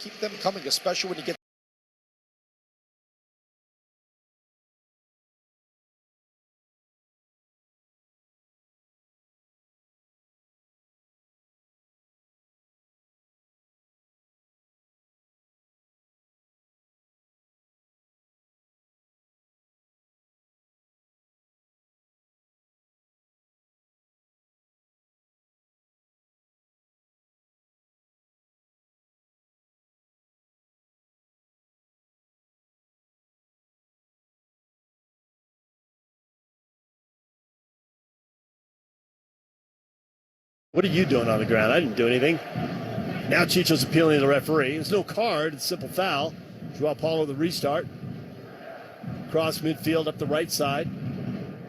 keep them coming, especially when you get. What are you doing on the ground? I didn't do anything. Now Chicho's appealing to the referee. There's no card. It's a simple foul. Joao Paulo the restart. Cross midfield up the right side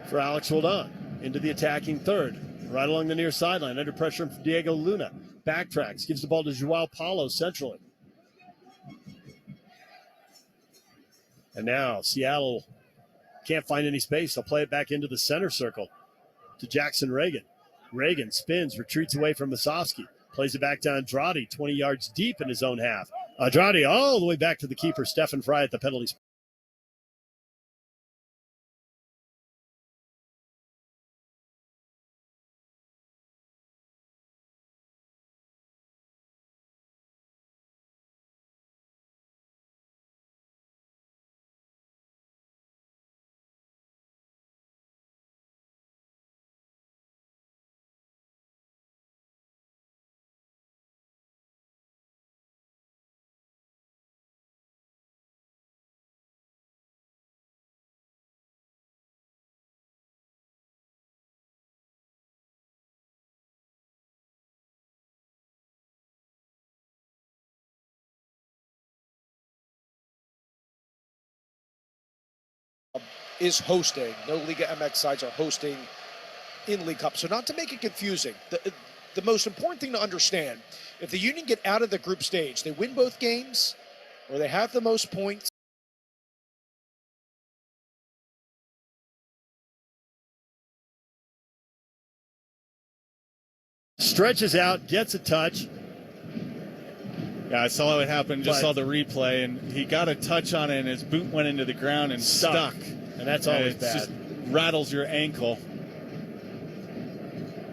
for Alex Roldan. Into the attacking third. Right along the near sideline. Under pressure from Diego Luna. Backtracks. Gives the ball to Joao Paulo centrally. And now Seattle can't find any space. They'll play it back into the center circle to Jackson Reagan. Reagan spins, retreats away from Masovsky. Plays it back to Andrade, 20 yards deep in his own half. Andrade all the way back to the keeper, Stefan Fry at the penalty spot. Is hosting. No Liga MX sides are hosting in League Cup. So not to make it confusing, the most important thing to understand, if the Union get out of the group stage, they win both games, or they have the most points. Stretches out, gets a touch. Yeah, I saw it happen, just saw the replay, and he got a touch on it, and his boot went into the ground and stuck. And that's always bad. Just rattles your ankle.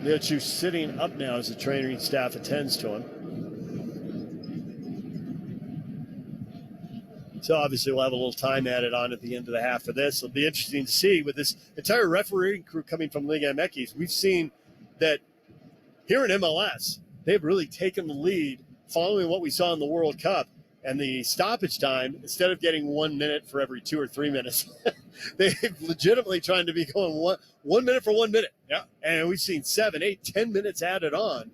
Liu sitting up now as the training staff attends to him. So obviously we'll have a little time added on at the end of the half for this. It'll be interesting to see with this entire refereeing crew coming from Liga MX. We've seen that here in MLS, they've really taken the lead following what we saw in the World Cup. And the stoppage time, instead of getting 1 minute for every 2 or 3 minutes, they've legitimately trying to be going one minute for 1 minute. Yeah. And we've seen 7, 8, 10 minutes added on.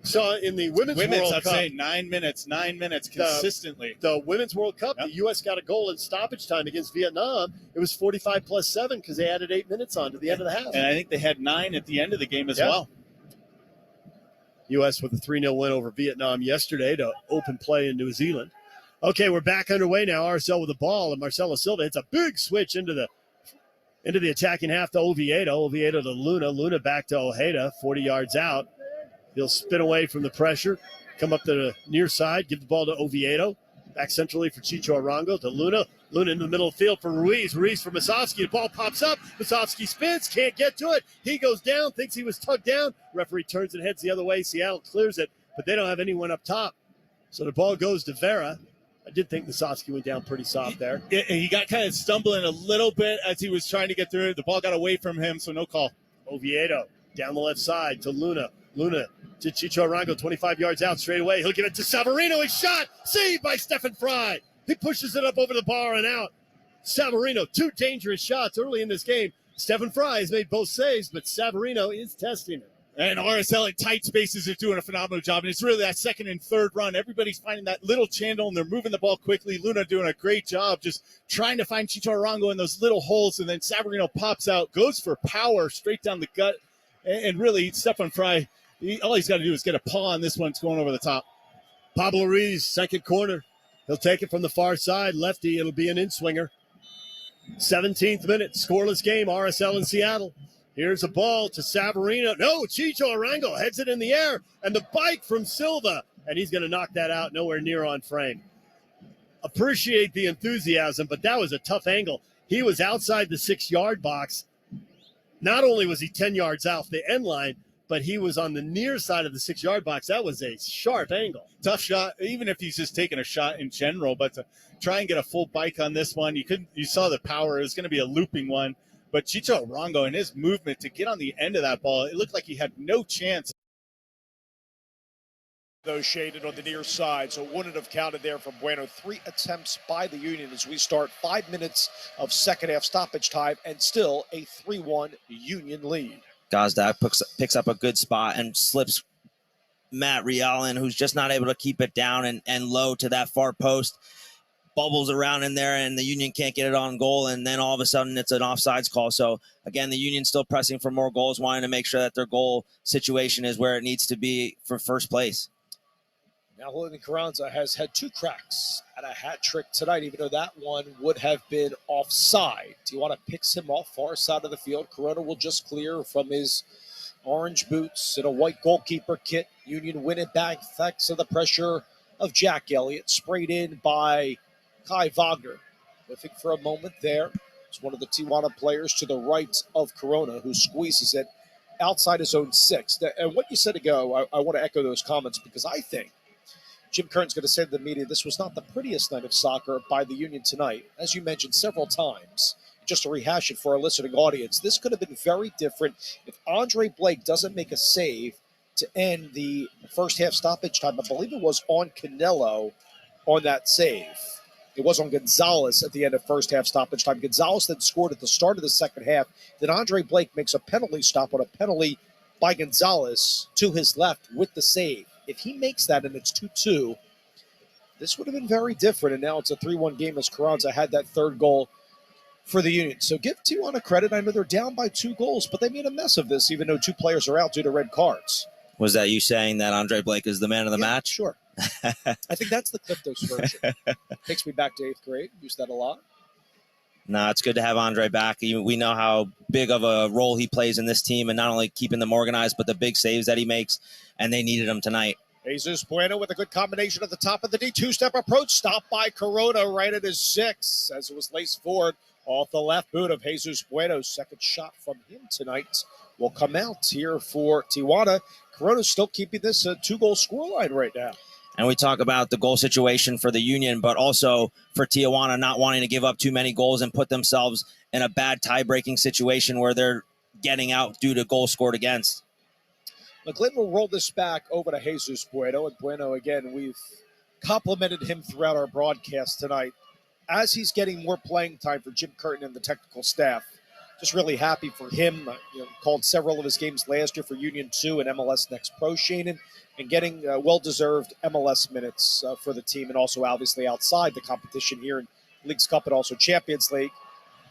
So in the Women's World I'd Cup, say 9 minutes consistently. The Women's World Cup, The U.S. got a goal in stoppage time against Vietnam. It was 45 plus 7 because they added 8 minutes on to the end of the half. And I think they had 9 at the end of the game as well. U.S. with a 3-0 win over Vietnam yesterday to open play in New Zealand. Okay, we're back underway now. RSL with the ball, and Marcelo Silva hits a big switch into the attacking half to Oviedo. Oviedo to Luna. Luna back to Ojeda, 40 yards out. He'll spin away from the pressure, come up to the near side, give the ball to Oviedo. Back centrally for Chicho Arango to Luna. Luna in the middle of the field for Ruiz. Ruiz for Masovsky. The ball pops up. Masovsky spins. Can't get to it. He goes down. Thinks he was tugged down. Referee turns and heads the other way. Seattle clears it, but they don't have anyone up top. So the ball goes to Vera. I did think Masovsky went down pretty soft there. He got kind of stumbling a little bit as he was trying to get through it. The ball got away from him, so no call. Oviedo down the left side to Luna. Luna to Chicho Arango, 25 yards out straight away. He'll give it to Savarino. His shot saved by Stefan Fry. He pushes it up over the bar and out. Savarino, 2 dangerous shots early in this game. Stefan Fry has made both saves, but Savarino is testing it. And RSL in tight spaces are doing a phenomenal job. And it's really that second and third run. Everybody's finding that little channel, and they're moving the ball quickly. Luna doing a great job just trying to find Chicho Arango in those little holes. And then Savarino pops out, goes for power straight down the gut. And really, Stefan Fry, all he's got to do is get a paw on this one. It's going over the top. Pablo Ruiz, second corner. He'll take it from the far side. Lefty, it'll be an in-swinger. 17th minute, scoreless game, RSL in Seattle. Here's a ball to Savarino. No, Chicho Arango heads it in the air. And the bike from Silva and he's going to knock that out nowhere near on frame. Appreciate the enthusiasm, but that was a tough angle. He was outside the 6-yard box. Not only was he 10 yards off the end line, but he was on the near side of the 6-yard box. That was a sharp angle. Tough shot, even if he's just taking a shot in general, but to try and get a full bike on this one, you saw the power. It was going to be a looping one, but Chicho Arango and his movement to get on the end of that ball, it looked like he had no chance. Those shaded on the near side, so wouldn't have counted there for Bueno. 3 attempts by the Union as we start 5 minutes of second half stoppage time, and still a 3-1 Union lead. Gazdak picks up a good spot and slips Matt Rialin, who's just not able to keep it down and low to that far post. Bubbles around in there, and the Union can't get it on goal, and then all of a sudden it's an offsides call. So, again, the Union still pressing for more goals, wanting to make sure that their goal situation is where it needs to be for first place. Now, Julian Carranza has had 2 cracks at a hat trick tonight, even though that one would have been offside. Tijuana picks him off far side of the field. Corona will just clear from his orange boots in a white goalkeeper kit. Union win it back thanks to the pressure of Jack Elliott, sprayed in by Kai Wagner. Whiffing for a moment there. It's one of the Tijuana players to the right of Corona who squeezes it outside his own 6. And what you said ago, I want to echo those comments because I think Jim Kern's going to say to the media, this was not the prettiest night of soccer by the Union tonight. As you mentioned several times, just to rehash it for our listening audience, this could have been very different if Andre Blake doesn't make a save to end the first half stoppage time. I believe it was on Canelo on that save. It was on Gonzalez at the end of first half stoppage time. Gonzalez then scored at the start of the second half. Then Andre Blake makes a penalty stop on a penalty by Gonzalez to his left with the save. If he makes that and it's 2-2, this would have been very different. And now it's a 3-1 game as Carranza had that third goal for the Union. So give Tijuana credit. I know they're down by 2 goals, but they made a mess of this, even though 2 players are out due to red cards. Was that you saying that Andre Blake is the man of the match? Sure. I think that's the Cliftos version. Takes me back to 8th grade. Used that a lot. No, it's good to have Andre back. We know how big of a role he plays in this team, and not only keeping them organized, but the big saves that he makes, and they needed him tonight. Jesus Bueno with a good combination at the top of the D. 2-step approach. Stopped by Corona right at his 6 as it was laced forward off the left boot of Jesus Bueno. Second shot from him tonight will come out here for Tijuana. Corona's still keeping this a 2-goal scoreline right now. And we talk about the goal situation for the Union, but also for Tijuana not wanting to give up too many goals and put themselves in a bad tie-breaking situation where they're getting out due to goals scored against. McGlynn will roll this back over to Jesus Bueno. And Bueno, again, we've complimented him throughout our broadcast tonight. As he's getting more playing time for Jim Curtin and the technical staff, just really happy for him. Called several of his games last year for Union 2 and MLS Next Pro, Shannon, and getting well-deserved MLS minutes for the team, and also obviously outside the competition here in Leagues Cup and also Champions League.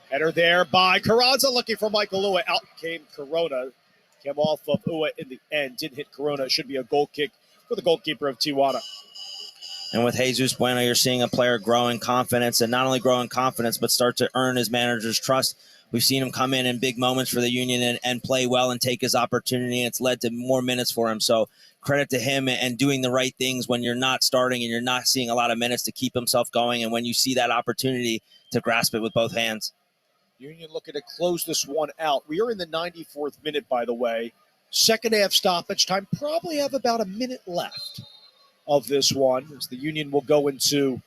Header there by Carranza, looking for Michael Ua. Out came Corona. Came off of Ua in the end. Didn't hit Corona. It should be a goal kick for the goalkeeper of Tijuana. And with Jesus Bueno, you're seeing a player grow in confidence, and not only grow in confidence, but start to earn his manager's trust. We've seen him come in big moments for the Union and play well and take his opportunity. And it's led to more minutes for him. So credit to him and doing the right things when you're not starting and you're not seeing a lot of minutes to keep himself going. And when you see that opportunity to grasp it with both hands. Union looking to close this one out. We are in the 94th minute, by the way. Second half stoppage time. Probably have about a minute left of this one as the Union will go into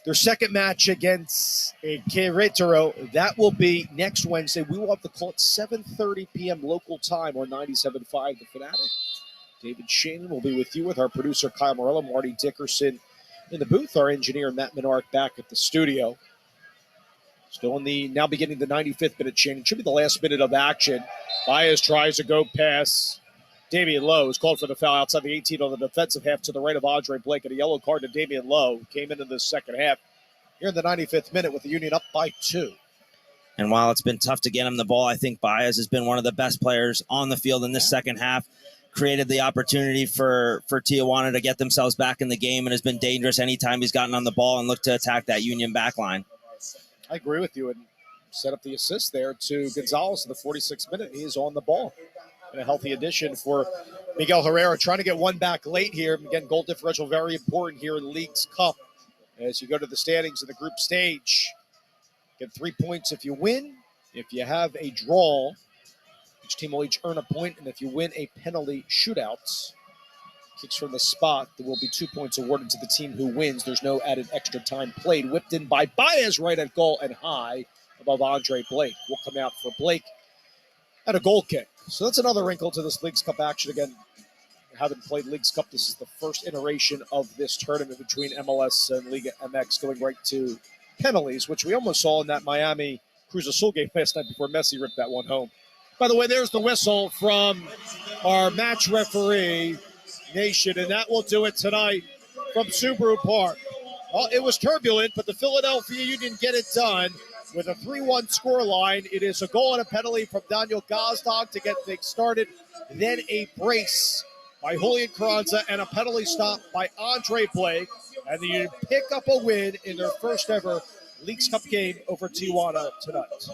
their second match against Querétaro. That will be next Wednesday. We will have the call at 7:30 p.m. local time on 97.5 The Fanatic. David Shannon will be with you with our producer Kyle Morello, Marty Dickerson in the booth, our engineer Matt Menard back at the studio. Still in the now beginning the 95th minute, Shannon. Should be the last minute of action. Baez tries to go past Damian Lowe. Is called for the foul outside the 18 on the defensive half to the right of Andre Blake, and a yellow card to Damian Lowe. Came into the second half here in the 95th minute with the Union up by 2. And while it's been tough to get him the ball, I think Baez has been one of the best players on the field in this second half. Created the opportunity for Tijuana to get themselves back in the game and has been dangerous anytime he's gotten on the ball and looked to attack that Union back line. I agree with you, and set up the assist there to Gonzalez in the 46th minute. He is on the ball. And a healthy addition for Miguel Herrera trying to get one back late here. Again, goal differential very important here in the League's Cup. As you go to the standings in the group stage, get 3 points if you win. If you have a draw, each team will each earn a point, and if you win a penalty shootout, kicks from the spot, there will be 2 points awarded to the team who wins. There's no added extra time played. Whipped in by Baez right at goal and high above Andre Blake. Will come out for Blake at a goal kick. So that's another wrinkle to this League's Cup action. Again, haven't played League's Cup. This is the first iteration of this tournament between MLS and Liga MX, going right to penalties, which we almost saw in that Miami Cruz Azul game last night before Messi ripped that one home. By the way, there's the whistle from our match referee, Nation, and that will do it tonight from Subaru Park. Well, it was turbulent, but the Philadelphia Union get it done with a 3-1 scoreline. It is a goal and a penalty from Daniel Gazdag to get things started, then a brace by Julian Carranza and a penalty stop by Andre Blake, and the Union pick up a win in their first ever League's Cup game over Tijuana tonight.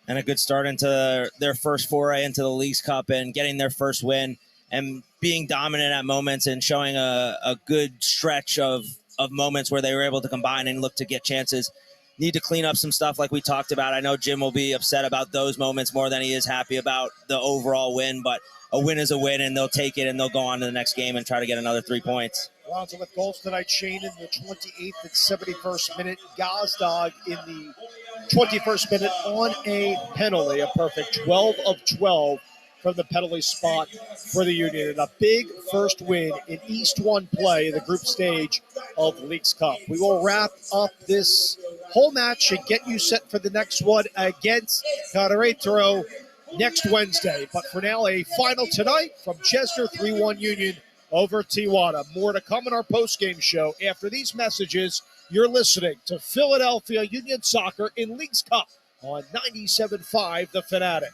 And a good start into their first foray into the League's Cup and getting their first win and being dominant at moments and showing a good stretch of moments where they were able to combine and look to get chances. Need to clean up some stuff like we talked about. I know Jim will be upset about those moments more than he is happy about the overall win, but a win is a win, and they'll take it, and they'll go on to the next game and try to get another 3 points. Alonso with goals tonight. Shane in the 28th and 71st minute. Gazdag in the 21st minute on a penalty. A perfect 12 of 12 from the penalty spot for the Union. And a big first win in East 1 play, the group stage of League's Cup. We will wrap up this whole match and get you set for the next one against Querétaro next Wednesday. But for now, a final tonight from Chester 3-1 Union over Tijuana. More to come in our post-game show. After these messages, you're listening to Philadelphia Union Soccer in League's Cup on 97.5 The Fanatic.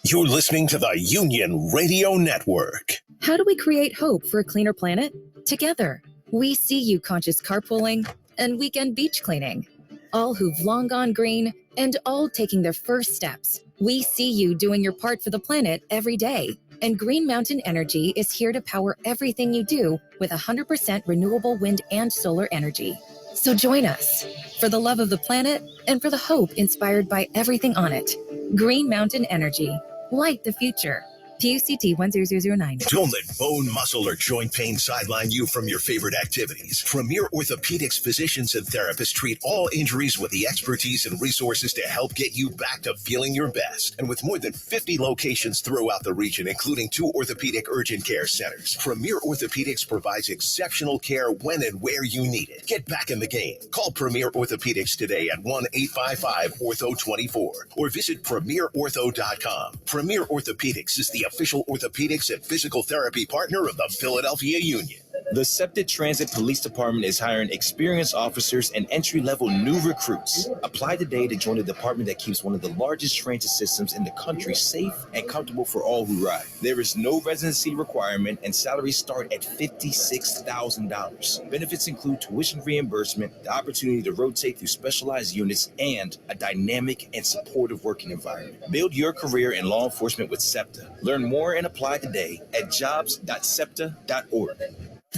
You're listening to the Union Radio Network. How do we create hope for a cleaner planet? Together. We see you conscious carpooling and weekend beach cleaning. All who've long gone green and all taking their first steps. We see you doing your part for the planet every day. And Green Mountain Energy is here to power everything you do with 100% renewable wind and solar energy. So join us for the love of the planet and for the hope inspired by everything on it. Green Mountain Energy. Light the future. PUCT 10009. Don't let bone, muscle, or joint pain sideline you from your favorite activities. Premier Orthopedics physicians and therapists treat all injuries with the expertise and resources to help get you back to feeling your best. And with more than 50 locations throughout the region, including 2 orthopedic urgent care centers, Premier Orthopedics provides exceptional care when and where you need it. Get back in the game. Call Premier Orthopedics today at 1-855-ORTHO-24 or visit premierortho.com. Premier Orthopedics is the official orthopedics and physical therapy partner of the Philadelphia Union. The SEPTA Transit Police Department is hiring experienced officers and entry-level new recruits. Apply today to join a department that keeps one of the largest transit systems in the country safe and comfortable for all who ride. There is no residency requirement and salaries start at $56,000. Benefits include tuition reimbursement, the opportunity to rotate through specialized units, and a dynamic and supportive working environment. Build your career in law enforcement with SEPTA. Learn more and apply today at jobs.septa.org.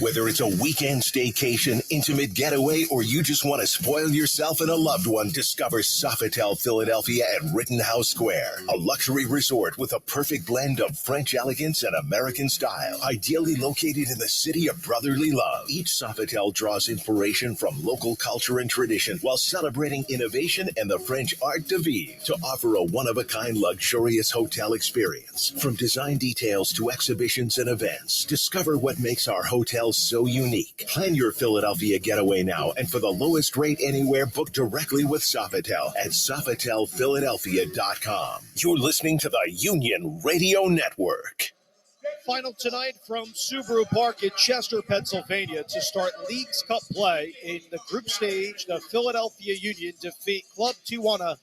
Whether it's a weekend staycation, intimate getaway, or you just want to spoil yourself and a loved one, discover Sofitel Philadelphia at Rittenhouse Square, a luxury resort with a perfect blend of French elegance and American style, ideally located in the city of brotherly love. Each Sofitel draws inspiration from local culture and tradition while celebrating innovation and the French art de vivre to offer a one-of-a-kind luxurious hotel experience. From design details to exhibitions and events, discover what makes our hotel so unique. Plan your Philadelphia getaway now, and for the lowest rate anywhere, book directly with Sofitel at SofitelPhiladelphia.com. You're listening to the Union Radio Network. Final tonight from Subaru Park in Chester, Pennsylvania to start League's Cup play in the group stage. The Philadelphia Union defeat Club Tijuana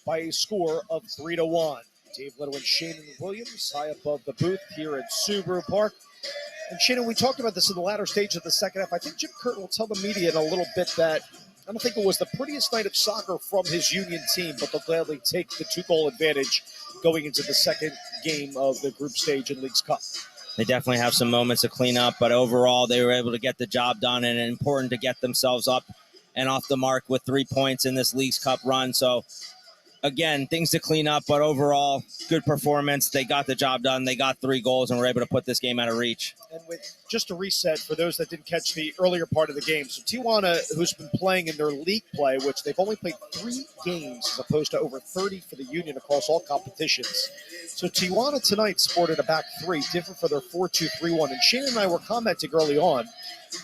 by a score of 3-1. Dave Little and Shannon Williams high above the booth here at Subaru Park. And Shannon, we talked about this in the latter stage of the second half. I think Jim Curtin will tell the media in a little bit that I don't think it was the prettiest night of soccer from his Union team, but they'll gladly take the 2-goal advantage going into the second game of the group stage in League's Cup. They definitely have some moments to clean up, but overall they were able to get the job done, and it's important to get themselves up and off the mark with 3 points in this Leagues Cup run. So again, things to clean up, but overall, good performance. They got the job done. They got 3 goals and were able to put this game out of reach. And with just a reset for those that didn't catch the earlier part of the game, so Tijuana, who's been playing in their league play, which they've only played 3 games as opposed to over 30 for the Union across all competitions. So Tijuana tonight sported a back 3, different for their 4-2-3-1. And Shane and I were commenting early on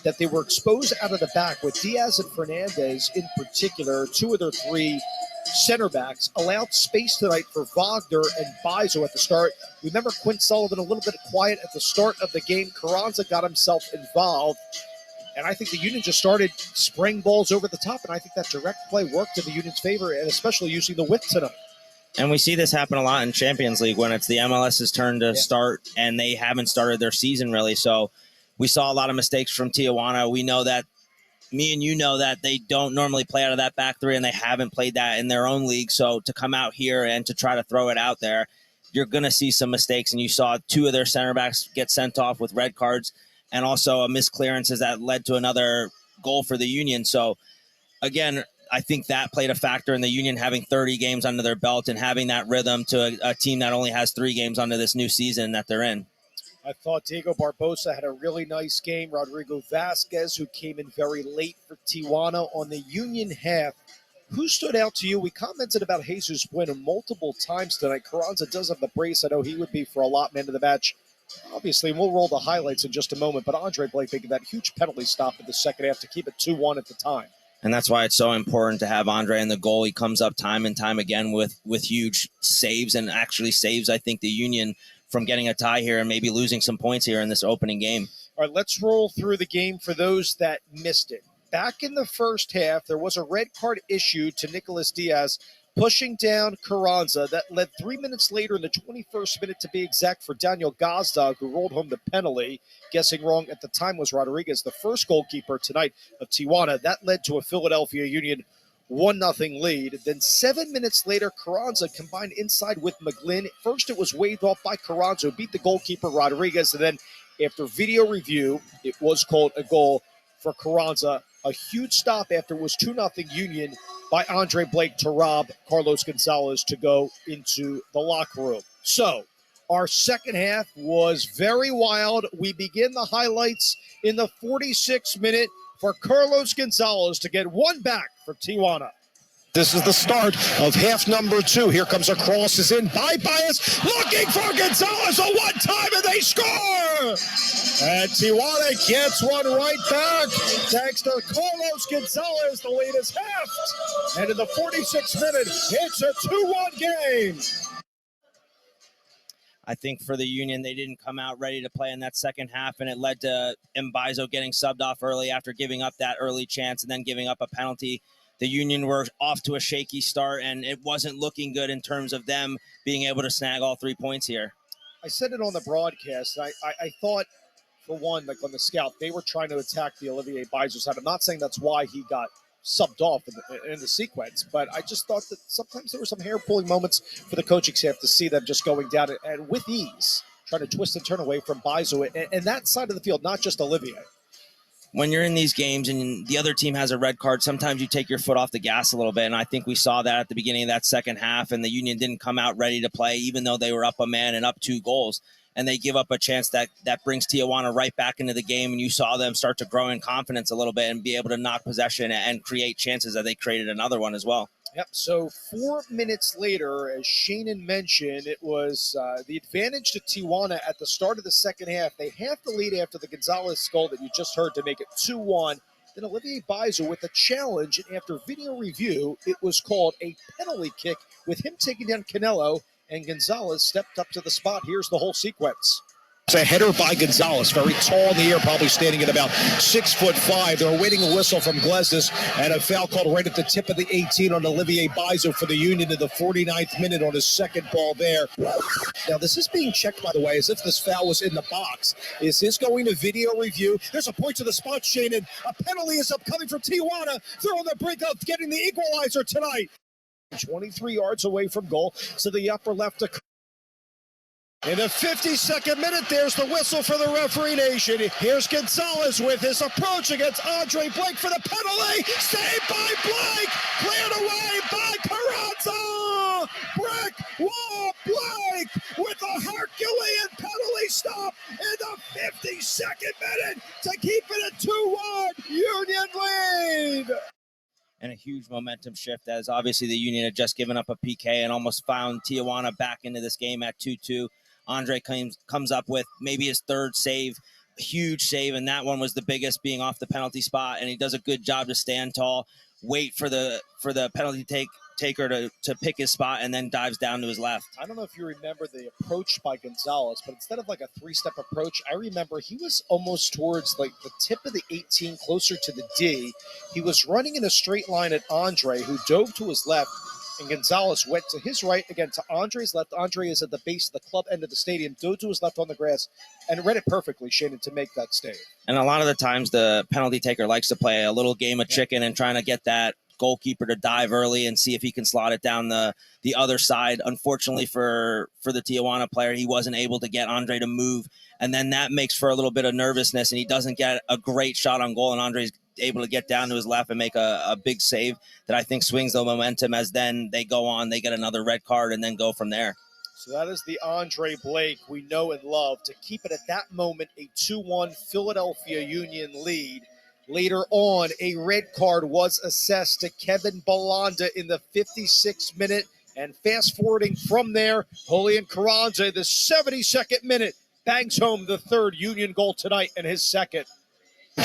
that they were exposed out of the back with Diaz and Fernandez in particular, 2 of their 3 center backs, allowed space tonight for Wagner and Bizo at the start. Remember Quinn Sullivan a little bit quiet at the start of the game. Carranza got himself involved, and I think the Union just started spraying balls over the top, and I think that direct play worked in the Union's favor, and especially using the width tonight. And we see this happen a lot in Champions League when it's the MLS's turn to start and they haven't started their season really. So we saw a lot of mistakes from Tijuana. We know that, me and you know that they don't normally play out of that back 3, and they haven't played that in their own league. So to come out here and to try to throw it out there, you're going to see some mistakes. And you saw 2 of their center backs get sent off with red cards, and also a missed clearances that led to another goal for the Union. So again, I think that played a factor in the Union having 30 games under their belt and having that rhythm to a team that only has 3 games under this new season that they're in. I thought Diego Barbosa had a really nice game. Rodrigo Vasquez, who came in very late for Tijuana on the Union half. Who stood out to you? We commented about Jesus Bueno multiple times tonight. Carranza does have the brace. I know he would be for a lot man of the match. Obviously, we'll roll the highlights in just a moment, but Andre Blake making that huge penalty stop in the second half to keep it 2-1 at the time. And that's why it's so important to have Andre in the goal. He comes up time and time again with huge saves, and actually saves, I think, the Union from getting a tie here and maybe losing some points here in this opening game. All right, let's roll through the game for those that missed it. Back in the first half, there was a red card issued to Nicolas Diaz, pushing down Carranza. That led 3 minutes later in the 21st minute to be exact for Daniel Gazdag, who rolled home the penalty. Guessing wrong at the time was Rodriguez, the first goalkeeper tonight of Tijuana. That led to a Philadelphia Union 1-0 lead. Then 7 minutes later, Carranza combined inside with McGlynn. First, it was waved off by Carranza, who beat the goalkeeper Rodriguez. And then after video review, it was called a goal for Carranza. A huge stop after it was 2-0 Union by Andre Blake to rob Carlos Gonzalez to go into the locker room. So our second half was very wild. We begin the highlights in the 46th minute for Carlos Gonzalez to get one back for Tijuana. This is the start of half number 2. Here comes a cross, is in by Bias, looking for Gonzalez a one-time, and they score! And Tijuana gets one right back. Thanks to Carlos Gonzalez, the lead is halved. And in the 46th minute, it's a 2-1 game. I think for the Union, they didn't come out ready to play in that second half, and it led to Mbizo getting subbed off early after giving up that early chance and then giving up a penalty. The Union were off to a shaky start, and it wasn't looking good in terms of them being able to snag all 3 points here. I said it on the broadcast. I thought, for one, like on the scout, they were trying to attack the Olivier Bizo side. I'm not saying that's why he got subbed off in the sequence, but I just thought that sometimes there were some hair-pulling moments for the coaching staff to see them just going down and with ease, trying to twist and turn away from Bizo and that side of the field, not just Olivier. When you're in these games and the other team has a red card, sometimes you take your foot off the gas a little bit, and I think we saw that at the beginning of that second half, and the Union didn't come out ready to play, even though they were up a man and up 2 goals, and they give up a chance that brings Tijuana right back into the game, and you saw them start to grow in confidence a little bit and be able to knock possession and create chances that they created another one as well. Yep, so 4 minutes later, as Shannon mentioned, it was the advantage to Tijuana at the start of the second half. They have the lead after the Gonzalez goal that you just heard to make it 2-1. Then Olivier Bizo with a challenge, and after video review, it was called a penalty kick with him taking down Canelo, and Gonzalez stepped up to the spot. Here's the whole sequence. It's a header by Gonzalez, very tall in the air, probably standing at about 6'5". They're awaiting a whistle from Glesnes, and a foul called right at the tip of the 18 on Olivier Bizo for the Union in the 49th minute on his second ball there. Now, this is being checked, by the way, as if this foul was in the box. Is this going to video review? There's a point to the spot, Shannon. A penalty is upcoming from Tijuana. They're on the brink of getting the equalizer tonight. 23 yards away from goal, so the upper left. In the 52nd minute, there's the whistle for the referee nation. Here's Gonzalez with his approach against Andre Blake for the penalty. Saved by Blake. Cleared away by Carranza. Brick wall Blake with a Herculean penalty stop in the 52nd minute to keep it a 2-1 Union lead. And a huge momentum shift as obviously the Union had just given up a PK and almost found Tijuana back into this game at 2-2. Andre comes up with maybe his third save, huge save, and that one was the biggest, being off the penalty spot, and he does a good job to stand tall, wait for the penalty taker to pick his spot, and then dives down to his left. I don't know if you remember the approach by Gonzalez, but instead of like a 3-step approach, I remember he was almost towards like the tip of the 18, closer to the D. He was running in a straight line at Andre, who dove to his left, and Gonzalez went to his right, again to Andre's left. Andre is at the base of the club end of the stadium, dove to his left on the grass, and read it perfectly, Shannon, to make that save. And a lot of the times the penalty taker likes to play a little game of chicken and trying to get that goalkeeper to dive early and see if he can slot it down the other side. Unfortunately for the Tijuana player, he wasn't able to get Andre to move, and then that makes for a little bit of nervousness, and he doesn't get a great shot on goal, and Andre's able to get down to his left and make a big save that I think swings the momentum, as then they go on, they get another red card, and then go from there. So that is the Andre Blake we know and love to keep it at that moment a 2-1 Philadelphia Union lead. Later on, a red card was assessed to Kevin Belanda in the 56th minute. And fast forwarding from there, Julian Carranza, the 72nd minute, bangs home the third Union goal tonight and his second.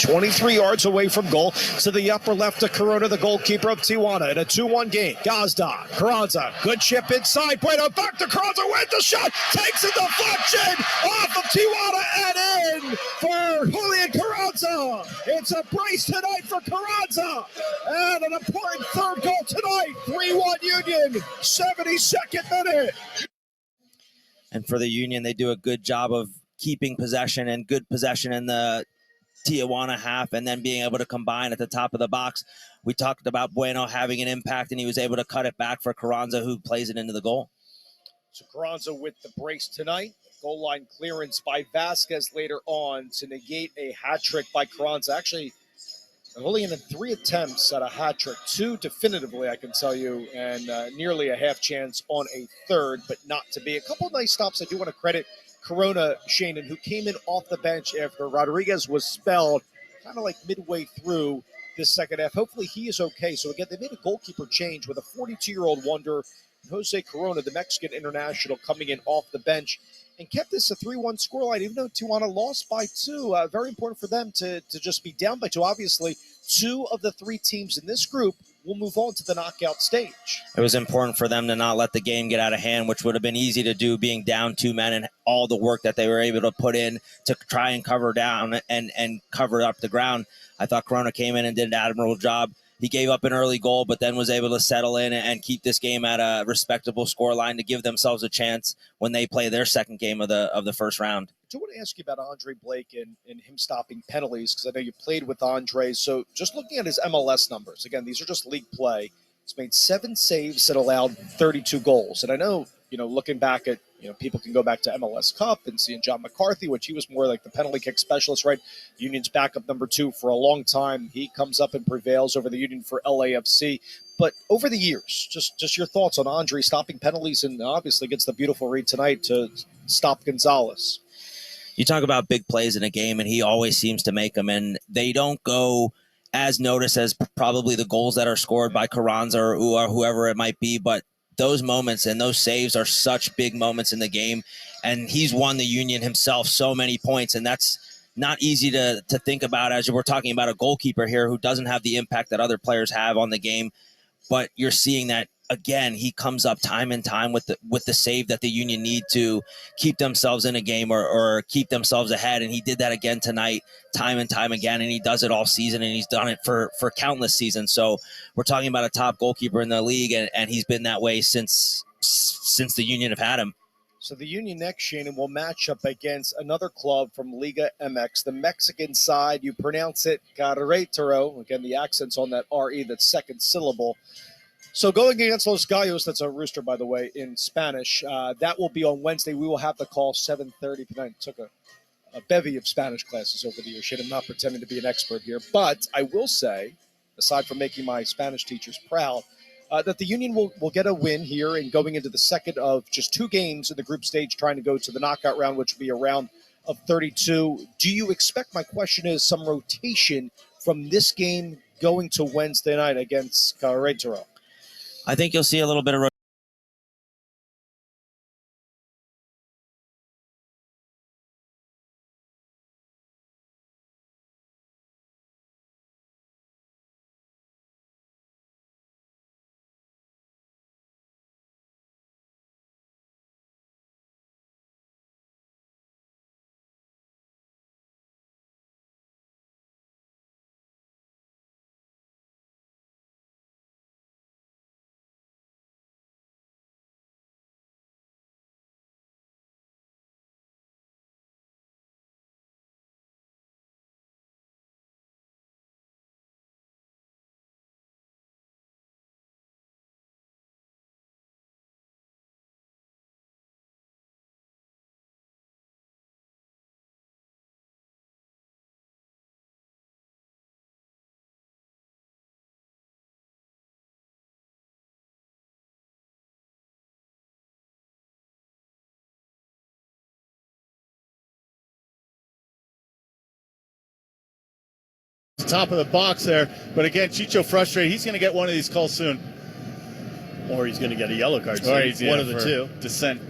23 yards away from goal to the upper left of Corona, the goalkeeper of Tijuana, in a 2-1 game. Gazda, Carranza, good chip inside. Bueno, back to Carranza with the shot. Takes a deflection off of Tijuana and in for Julian Carranza. It's a brace tonight for Carranza. And an important third goal tonight. 3-1 Union, 72nd minute. And for the Union, they do a good job of keeping possession and good possession in the Tijuana half, and then being able to combine at the top of the box. We talked about Bueno having an impact, and he was able to cut it back for Carranza, who plays it into the goal. So Carranza with the brace tonight. Goal line clearance by Vasquez later on to negate a hat trick by Carranza. Actually, Julian had 3 attempts at a hat trick, 2 definitively, I can tell you, and nearly a half chance on a third, but not to be. A couple of nice stops I do want to credit Corona, Shannon, who came in off the bench after Rodriguez was spelled kind of like midway through this second half. Hopefully he is okay. So again, they made a goalkeeper change with a 42-year-old wonder, Jose Corona, the Mexican international, coming in off the bench and kept this a 3-1 scoreline, even though Tijuana lost by 2. Very important for them to just be down by 2. Obviously, 2 of the 3 teams in this group will move on to the knockout stage. It was important for them to not let the game get out of hand, which would have been easy to do, being down 2 men, and all the work that they were able to put in to try and cover down and cover up the ground. I thought Corona came in and did an admirable job. He gave up an early goal, but then was able to settle in and keep this game at a respectable scoreline to give themselves a chance when they play their second game of the first round. I do want to ask you about Andre Blake and him stopping penalties, because I know you played with Andre. So just looking at his MLS numbers, again, these are just league play. He's made 7 saves and allowed 32 goals. And I know, looking back at, people can go back to MLS Cup and seeing John McCarthy, which he was more like the penalty kick specialist, right? Union's backup number 2 for a long time. He comes up and prevails over the Union for LAFC. But over the years, just your thoughts on Andre stopping penalties, and obviously gets the beautiful read tonight to stop Gonzalez. You talk about big plays in a game, and he always seems to make them, and they don't go as noticed as probably the goals that are scored by Carranza or whoever it might be, but those moments and those saves are such big moments in the game, and he's won the Union himself so many points, and that's not easy to think about as we're talking about a goalkeeper here who doesn't have the impact that other players have on the game. But you're seeing that, again, he comes up time and time with the save that the Union need to keep themselves in a game or keep themselves ahead. And he did that again tonight, time and time again. And he does it all season, and he's done it for countless seasons. So we're talking about a top goalkeeper in the league, and he's been that way since the Union have had him. So the Union next, Shannon, will match up against another club from Liga MX. The Mexican side, you pronounce it Querétaro. Again, the accent's on that R-E, that second syllable. So going against Los Gallos, that's a rooster, by the way, in Spanish. That will be on Wednesday. We will have the call 7:30 tonight. Took a bevy of Spanish classes over the years. Shit, I'm not pretending to be an expert here. But I will say, aside from making my Spanish teachers proud, that the Union will get a win here and going into the second of just 2 games in the group stage, trying to go to the knockout round, which will be a round of 32. Do you expect, my question is, some rotation from this game going to Wednesday night against Querétaro? I think you'll see a little bit of top of the box there. But again, Chicho frustrated. He's going to get one of these calls soon. Or he's going to get a yellow card soon. One of the two. Dissent.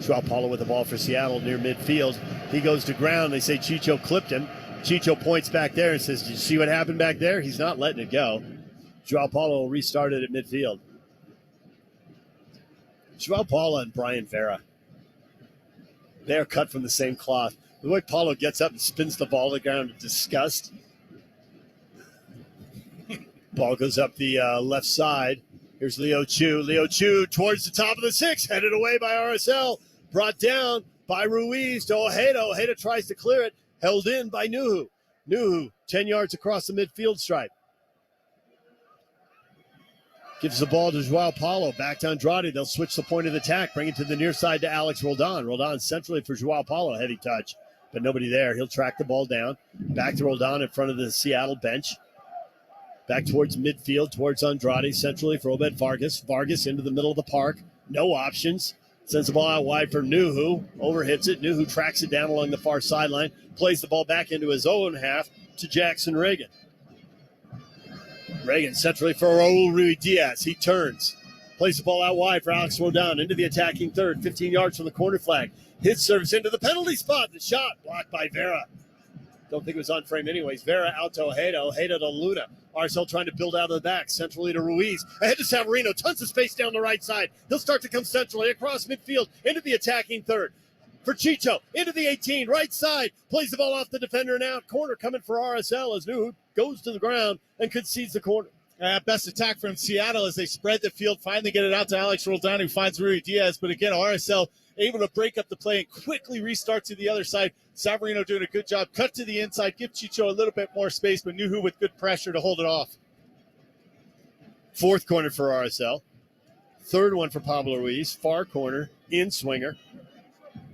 Joao Paulo with the ball for Seattle near midfield. He goes to ground. They say Chicho clipped him. Chicho points back there and says, "Did you see what happened back there?" He's not letting it go. Joao Paulo will restart it at midfield. Joao Paulo and Brian Vera. They are cut from the same cloth. The way Paulo gets up and spins the ball to the ground in disgust. Ball goes up the left side. Here's Leo Chu. Leo Chu towards the top of the 6, headed away by RSL. Brought down by Ruiz to Ojeda. Ojeda tries to clear it. Held in by Nuhu. Nuhu, 10 yards across the midfield stripe. Gives the ball to Joao Paulo. Back to Andrade. They'll switch the point of the attack. Bring it to the near side to Alex Roldan. Roldan centrally for Joao Paulo. Heavy touch, but nobody there. He'll track the ball down. Back to Roldan in front of the Seattle bench. Back towards midfield, towards Andrade. Centrally for Obed Vargas. Vargas into the middle of the park. No options. Sends the ball out wide for Nuhu. Overhits it. Nuhu tracks it down along the far sideline. Plays the ball back into his own half to Jackson Reagan. Reagan centrally for Raul Ruiz Diaz. He turns. Plays the ball out wide for Alex Roldan into the attacking third. 15 yards from the corner flag. His service into the penalty spot. The shot blocked by Vera. Don't think it was on frame anyways. Vera out to Ojeda. Ojeda to Luna. RSL trying to build out of the back. Centrally to Ruiz. Ahead to Savarino. Tons of space down the right side. He'll start to come centrally across midfield into the attacking third. For Chicho. Into the 18. Right side. Plays the ball off the defender and out. Corner coming for RSL as Nuhu goes to the ground and concedes the corner. Best attack from Seattle as they spread the field. Finally get it out to Alex Roldan, who finds Ruiz Diaz. But again, RSL able to break up the play and quickly restart to the other side. Savarino doing a good job. Cut to the inside. Give Chicho a little bit more space, but Nuhu with good pressure to hold it off. Fourth corner for RSL. Third one for Pablo Ruiz. Far corner. In swinger.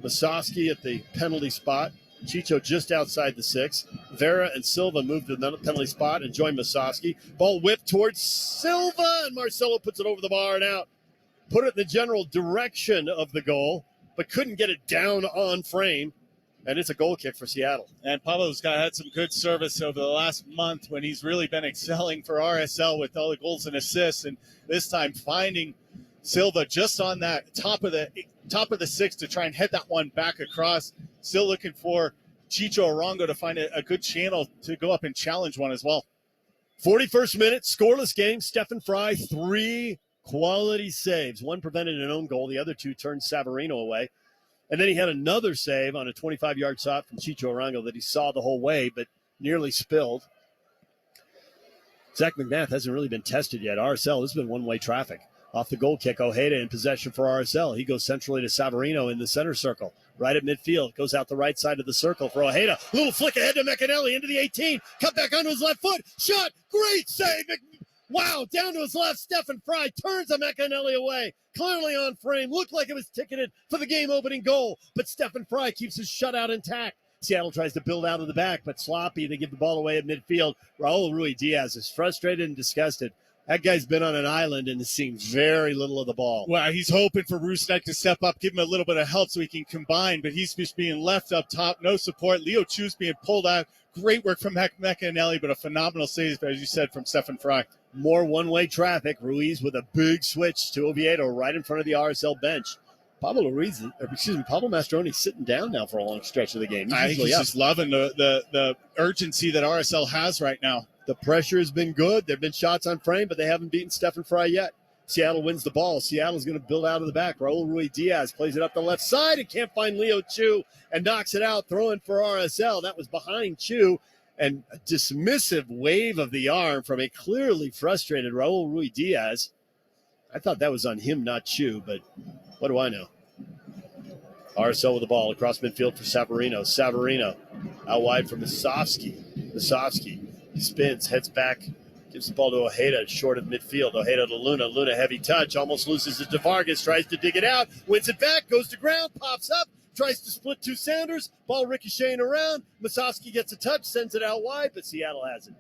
Masowski at the penalty spot. Chicho just outside the 6. Vera and Silva move to the penalty spot and join Masowski. Ball whipped towards Silva, and Marcelo puts it over the bar and out. Put it in the general direction of the goal, but couldn't get it down on frame. And it's a goal kick for Seattle. And Pablo's had some good service over the last month when he's really been excelling for RSL with all the goals and assists. And this time finding Silva just on that top of the 6 to try and head that one back across. Still looking for Chicho Arango to find a good channel to go up and challenge one as well. 41st minute, scoreless game. Stefan Fry, 3 quality saves. One prevented an own goal. The other 2 turned Savarino away. And then he had another save on a 25-yard shot from Chicho Arango that he saw the whole way, but nearly spilled. Zach McNath hasn't really been tested yet. RSL, this has been one-way traffic. Off the goal kick, Ojeda in possession for RSL. He goes centrally to Savarino in the center circle. Right at midfield. Goes out the right side of the circle for Ojeda. Little flick ahead to McAnally into the 18. Cut back onto his left foot. Shot. Great save. Wow, down to his left, Stephen Fry turns Mecanelli away. Clearly on frame, looked like it was ticketed for the game-opening goal, but Stephen Fry keeps his shutout intact. Seattle tries to build out of the back, but sloppy. They give the ball away at midfield. Raul Ruiz-Diaz is frustrated and disgusted. That guy's been on an island and has seen very little of the ball. Well, he's hoping for Rusnak to step up, give him a little bit of help so he can combine, but he's just being left up top, no support. Leo Chu's being pulled out. Great work from Mecanelli, but a phenomenal save, as you said, from Stephen Fry. More one-way traffic. Ruiz with a big switch to Oviedo right in front of the RSL bench. Pablo Mastroeni sitting down now for a long stretch of the game. I think he's just loving the urgency that RSL has right now. The pressure has been good. There have been shots on frame, but they haven't beaten Stephen Fry yet. Seattle wins the ball. Seattle's going to build out of the back. Raul Ruiz-Diaz plays it up the left side and can't find Leo Chu and knocks it out, throwing for RSL. That was behind Chu, and a dismissive wave of the arm from a clearly frustrated Raul Ruiz-Diaz. I thought that was on him, not Chu, but what do I know? RSL with the ball across midfield for Savarino. Savarino out wide for Musovski. Musovski spins, heads back, gives the ball to Ojeda, short of midfield. Ojeda to Luna. Luna, heavy touch, almost loses it to Vargas, tries to dig it out, wins it back, goes to ground, pops up, tries to split two Sanders, ball ricocheting around. Musovski gets a touch, sends it out wide, but Seattle has it.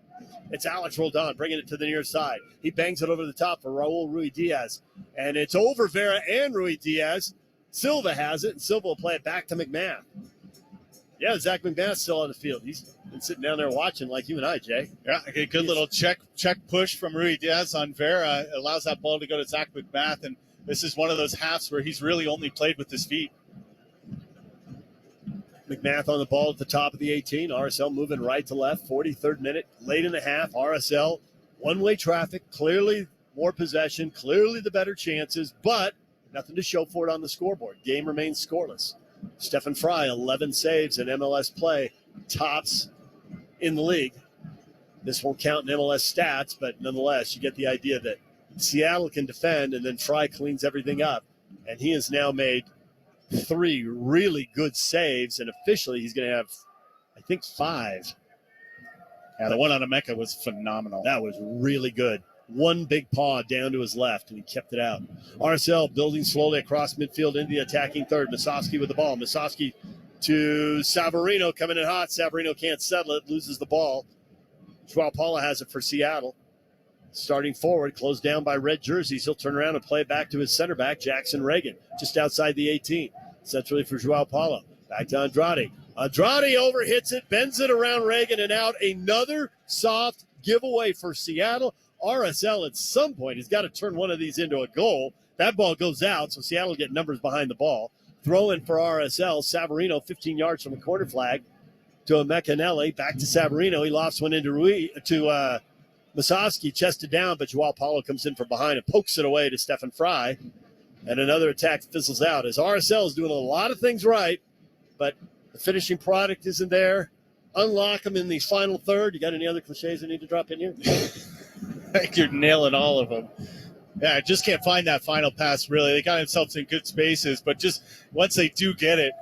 It's Alex Roldan bringing it to the near side. He bangs it over the top for Raul Ruiz-Diaz, and it's over Vera and Ruiz-Diaz. Silva has it, and Silva will play it back to McMahon. Yeah, Zach McMahon's still on the field. He's been sitting down there watching like you and I, Jay. Yeah, a good little check push from Ruiz-Diaz on Vera. Allows that ball to go to Zach McMahon, and this is one of those halves where he's really only played with his feet. McMath on the ball at the top of the 18. RSL moving right to left. 43rd minute, late in the half. RSL, one-way traffic, clearly more possession, clearly the better chances, but nothing to show for it on the scoreboard. Game remains scoreless. Stephen Fry, 11 saves in MLS play, tops in the league. This won't count in MLS stats, but nonetheless, you get the idea that Seattle can defend, and then Fry cleans everything up. And he has now made 3 really good saves, and officially he's going to have, I think, 5. Yeah, the one on Emeka was phenomenal. That was really good. One big paw down to his left, and he kept it out. RSL building slowly across midfield into the attacking third. Musovski with the ball. Musovski to Savarino, coming in hot. Savarino can't settle it, loses the ball. Joao Paulo has it for Seattle. Starting forward, closed down by red jerseys. He'll turn around and play it back to his center back, Jackson Reagan, just outside the 18. Centrally for Joao Paulo. Back to Andrade. Andrade overhits it, bends it around Reagan and out. Another soft giveaway for Seattle. RSL at some point has got to turn one of these into a goal. That ball goes out, so Seattle get numbers behind the ball. Throw in for RSL. Savarino, 15 yards from the corner flag to Mecanelli. Back to Savarino. He lofts one into Musovski, chested down, but Joao Paulo comes in from behind and pokes it away to Stephen Fry. And another attack fizzles out as RSL is doing a lot of things right, but the finishing product isn't there. Unlock them in the final third. You got any other cliches I need to drop in here? I think you're nailing all of them. Yeah, I just can't find that final pass, really. They got themselves in good spaces, but just once they do get it,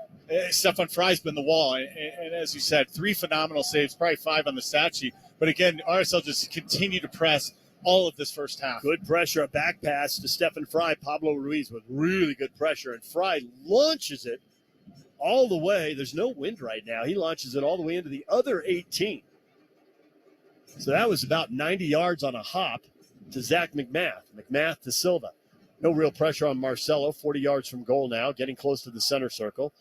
Stephen Fry's been the wall. And as you said, 3 phenomenal saves, probably 5 on the stat sheet. But again, RSL just continue to press all of this first half. Good pressure, a back pass to Stephen Fry. Pablo Ruiz with really good pressure, and Fry launches it all the way. There's no wind right now. He launches it all the way into the other 18. So that was about 90 yards on a hop to Zach McMath. McMath to Silva. No real pressure on Marcelo. 40 yards from goal now, getting close to the center circle.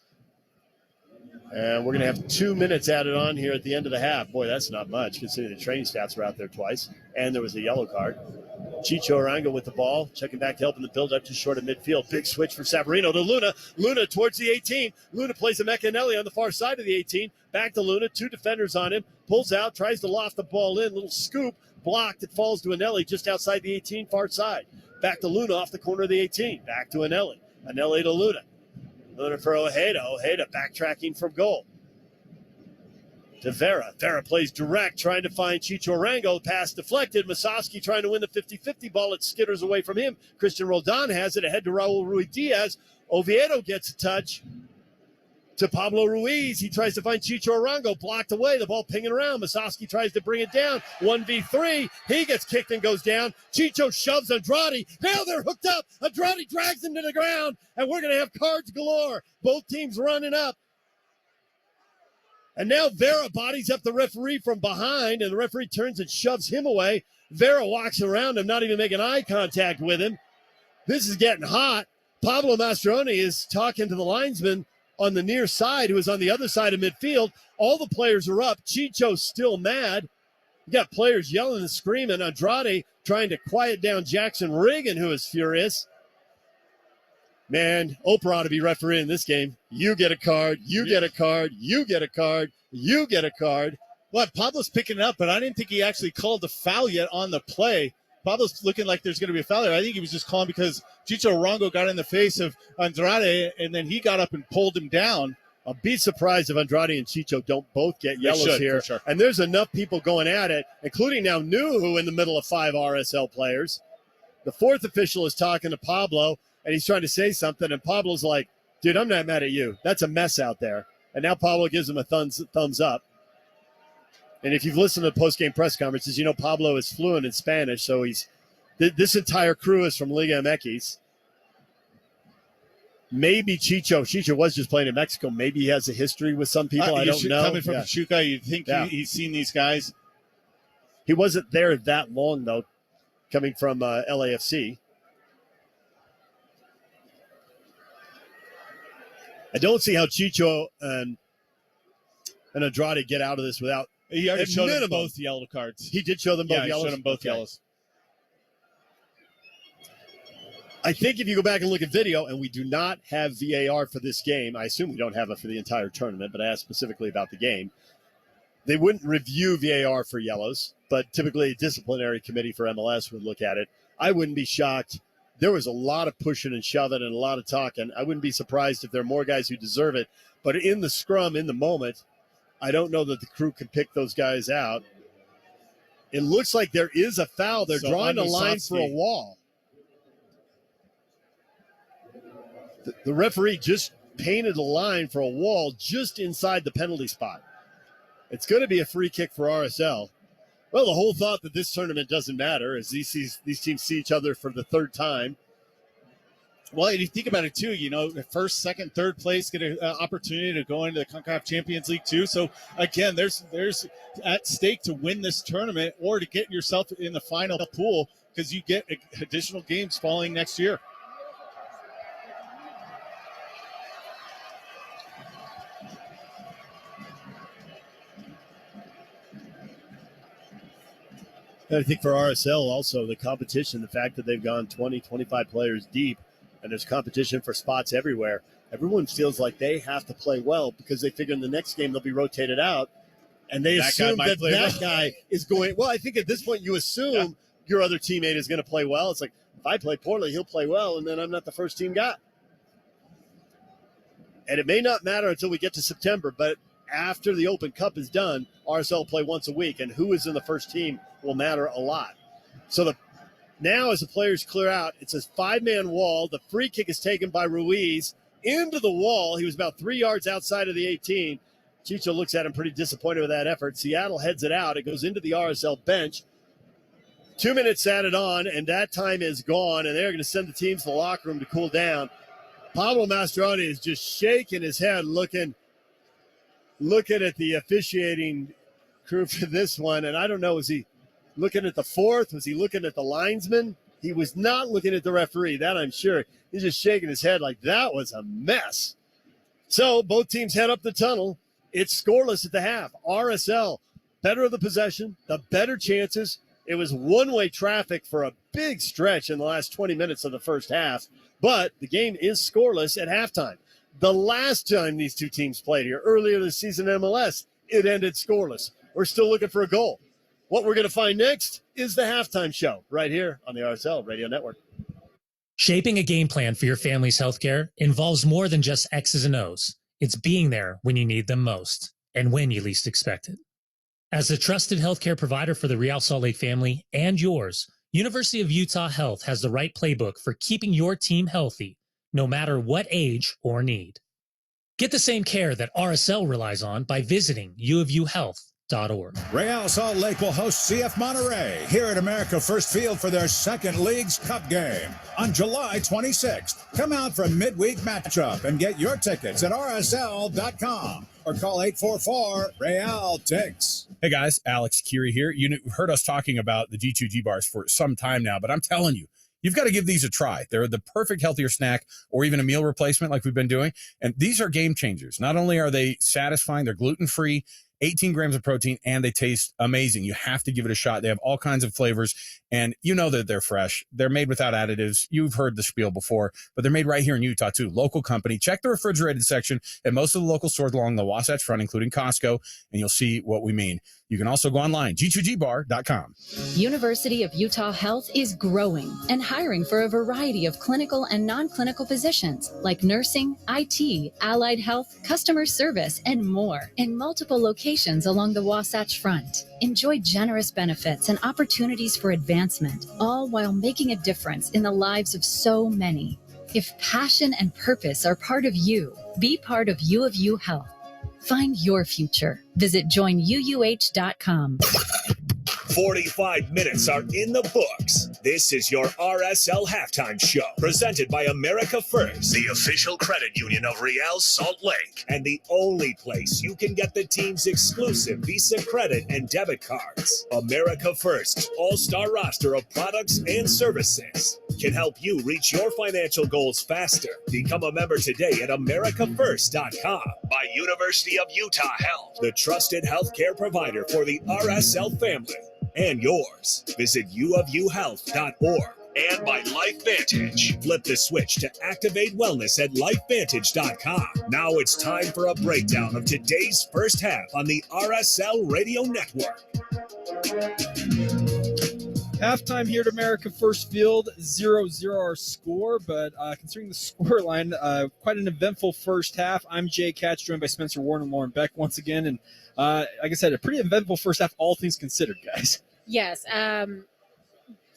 And we're going to have 2 minutes added on here at the end of the half. Boy, that's not much, considering the training staffs were out there twice. And there was a yellow card. Chicho Arango with the ball, checking back to help in the build-up to short of midfield. Big switch for Savarino to Luna. Luna towards the 18. Luna plays a Mecanelli on the far side of the 18. Back to Luna, 2 defenders on him. Pulls out, tries to loft the ball in. Little scoop, blocked. It falls to Anelli just outside the 18, far side. Back to Luna off the corner of the 18. Back to Anelli. Anelli to Luna. Luna for Ojeda. Ojeda backtracking from goal. To Vera. Vera plays direct, trying to find Chicho Arango. Pass deflected. Musovski trying to win the 50-50 ball. It skitters away from him. Christian Roldan has it ahead to Raul Ruiz-Diaz. Oviedo gets a touch. to Pablo Ruiz. He tries to find Chicho Arango, blocked away. The ball pinging around. Musovski tries to bring it down. 1v3. He gets kicked and goes down. Chicho shoves Andrade. Now they're hooked up. Andrade drags him to the ground, and we're going to have cards galore. Both teams running up. And now Vera bodies up the referee from behind, and the referee turns and shoves him away. Vera walks around him, not even making eye contact with him. This is getting hot. Pablo Mastroeni is talking to the linesman on the near side, who is on the other side of midfield. All the players are up. Chicho's still mad. You got players yelling and screaming. Andrade trying to quiet down Jackson Reagan, who is furious. Man, Oprah ought to be refereeing this game. You get a card, you get a card, you get a card, you get a card. Well, Pablo's picking it up, but I didn't think he actually called the foul yet on the play. Pablo's looking like there's going to be a foul there. I think he was just calling because Chicho Arango got in the face of Andrade, and then he got up and pulled him down. I'll be surprised if Andrade and Chicho don't both get yellows here. For sure. And there's enough people going at it, including now Nuhu in the middle of 5 RSL players. The fourth official is talking to Pablo, and he's trying to say something, and Pablo's like, dude, I'm not mad at you. That's a mess out there. And now Pablo gives him a thumbs up. And if you've listened to the post-game press conferences, you know Pablo is fluent in Spanish, so this entire crew is from Liga MX. Maybe Chicho was just playing in Mexico. Maybe he has a history with some people. I don't know. Coming from Pachuca, you'd think he's seen these guys. He wasn't there that long, though, coming from LAFC. I don't see how Chicho and Andrade get out of this without. He already showed them both yellow cards. He did show them both yellows? He showed them both yellows. I think if you go back and look at video, and we do not have VAR for this game, I assume we don't have it for the entire tournament, but I asked specifically about the game. They wouldn't review VAR for yellows, but typically a disciplinary committee for MLS would look at it. I wouldn't be shocked. There was a lot of pushing and shoving and a lot of talking. I wouldn't be surprised if there are more guys who deserve it. But in the scrum, in the moment, I don't know that the crew can pick those guys out. It looks like there is a foul. They're drawing a line for a wall. The referee just painted a line for a wall just inside the penalty spot. It's going to be a free kick for RSL. Well, the whole thought that this tournament doesn't matter is these teams see each other for the third time. Well, if you think about it, too, you know, first, second, third place get an opportunity to go into the CONCACAF Champions League, too. So, again, there's at stake to win this tournament or to get yourself in the final pool because you get additional games following next year. And I think for RSL also, the competition, the fact that they've gone 20, 25 players deep, and there's competition for spots everywhere, everyone feels like they have to play well because they figure in the next game they'll be rotated out, and they assume that guy is going – well, I think at this point you assume your other teammate is going to play well. It's like, if I play poorly, he'll play well, and then I'm not the first team guy. And it may not matter until we get to September, but after the Open Cup is done, RSL will play once a week, and who is in the first team will matter a lot. So now as the players clear out, it's a 5-man wall. The free kick is taken by Ruiz into the wall. He was about 3 yards outside of the 18. Chicho looks at him pretty disappointed with that effort. Seattle heads it out. It goes into the RSL bench. 2 minutes added on, and that time is gone, and they're going to send the teams to the locker room to cool down. Pablo Mastroeni is just shaking his head looking at the officiating crew for this one, and I don't know, was he looking at the fourth? Was he looking at the linesman? He was not looking at the referee, that I'm sure. He's just shaking his head like that was a mess. So both teams head up the tunnel. It's scoreless at the half. RSL, better of the possession, the better chances. It was one-way traffic for a big stretch in the last 20 minutes of the first half, but the game is scoreless at halftime. The last time these two teams played here, earlier this season in MLS, it ended scoreless. We're still looking for a goal. What we're going to find next is the halftime show right here on the RSL Radio Network. Shaping a game plan for your family's healthcare involves more than just X's and O's. It's being there when you need them most and when you least expect it. As a trusted healthcare provider for the Real Salt Lake family and yours, University of Utah Health has the right playbook for keeping your team healthy, no matter what age or need. Get the same care that RSL relies on by visiting uofuhealth.org. Real Salt Lake will host CF Monterrey here at America First Field for their second League's Cup game on July 26th. Come out for a midweek matchup and get your tickets at rsl.com or call 844-REAL-TICKS. Hey guys, Alex Curie here. You've heard us talking about the G2G bars for some time now, but I'm telling you, you've got to give these a try. They're the perfect healthier snack or even a meal replacement like we've been doing. And these are game changers. Not only are they satisfying, they're gluten-free, 18 grams of protein, and they taste amazing. You have to give it a shot. They have all kinds of flavors, and you know that they're fresh. They're made without additives. You've heard the spiel before, but they're made right here in Utah, too. Local company. Check the refrigerated section at most of the local stores along the Wasatch Front, including Costco, and you'll see what we mean. You can also go online, g2gbar.com. University of Utah Health is growing and hiring for a variety of clinical and non-clinical positions like nursing, IT, allied health, customer service, and more in multiple locations along the Wasatch Front. Enjoy generous benefits and opportunities for advancement, all while making a difference in the lives of so many. If passion and purpose are part of you, be part of U of U Health. Find your future. Visit joinuuh.com. 45 minutes are in the books. This is your RSL Halftime Show, presented by America First, the official credit union of Real Salt Lake, and the only place you can get the team's exclusive Visa credit and debit cards. America First, all-star roster of products and services can help you reach your financial goals faster. Become a member today at americafirst.com. By University of Utah Health, the trusted healthcare provider for the RSL family and yours. Visit uofuhealth.org. And by LifeVantage. Flip the switch to activate wellness at lifevantage.com. Now it's time for a breakdown of today's first half on the RSL Radio Network. Halftime here at America First Field, 0-0 our score, but considering the score line, quite an eventful first half. I'm Jay Katz, joined by Spencer Warren and Lauren Beck once again, and like I said, a pretty eventful first half, all things considered, guys. Yes,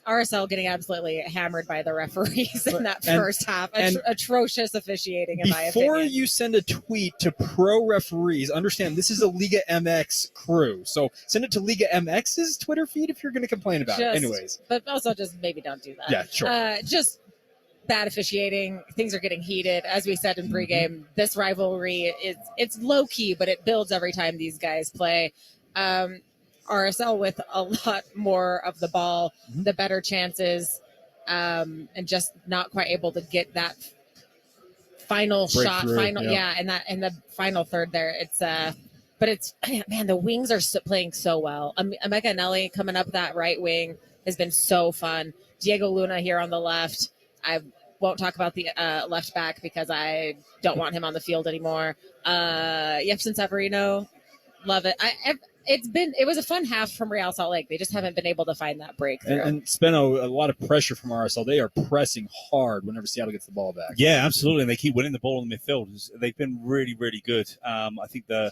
RSL getting absolutely hammered by the referees in that first half. Atrocious officiating, in my opinion. Before you send a tweet to pro referees, understand this is a Liga MX crew. So send it to Liga MX's Twitter feed if you're going to complain about it. Anyways. But also just maybe don't do that. Yeah, sure. Just bad officiating. Things are getting heated. As we said in pregame, this rivalry, it's low-key, but it builds every time these guys play. RSL with a lot more of the ball, the better chances, and just not quite able to get that final shot, and the final third there. But it's man, the wings are playing so well. Emeka Nelly coming up that right wing has been so fun. Diego Luna here on the left. I won't talk about the left back because I don't want him on the field anymore. Jefferson Severino, love it. It was a fun half from Real Salt Lake. They just haven't been able to find that breakthrough. And Speno, a lot of pressure from RSL. They are pressing hard whenever Seattle gets the ball back. Yeah, absolutely. And they keep winning the ball in the midfield. They've been really, really good. I think the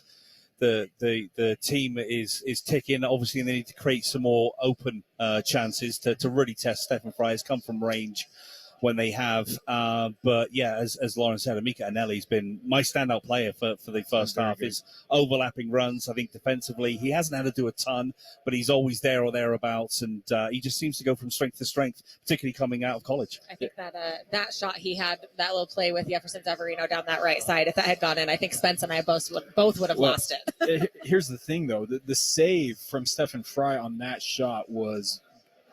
team is ticking, obviously, and they need to create some more open chances to really test Stephen Fry. Has come from range when they have. But yeah, as Lauren said, Emeka Anelli's been my standout player for the first half. His overlapping runs, I think defensively, he hasn't had to do a ton, but he's always there or thereabouts, and he just seems to go from strength to strength, particularly coming out of college. I think that shot he had, that little play with Jefferson Severino down that right side, if that had gone in, I think Spence and I both would have lost it. Here's the thing, though. The save from Stephen Fry on that shot was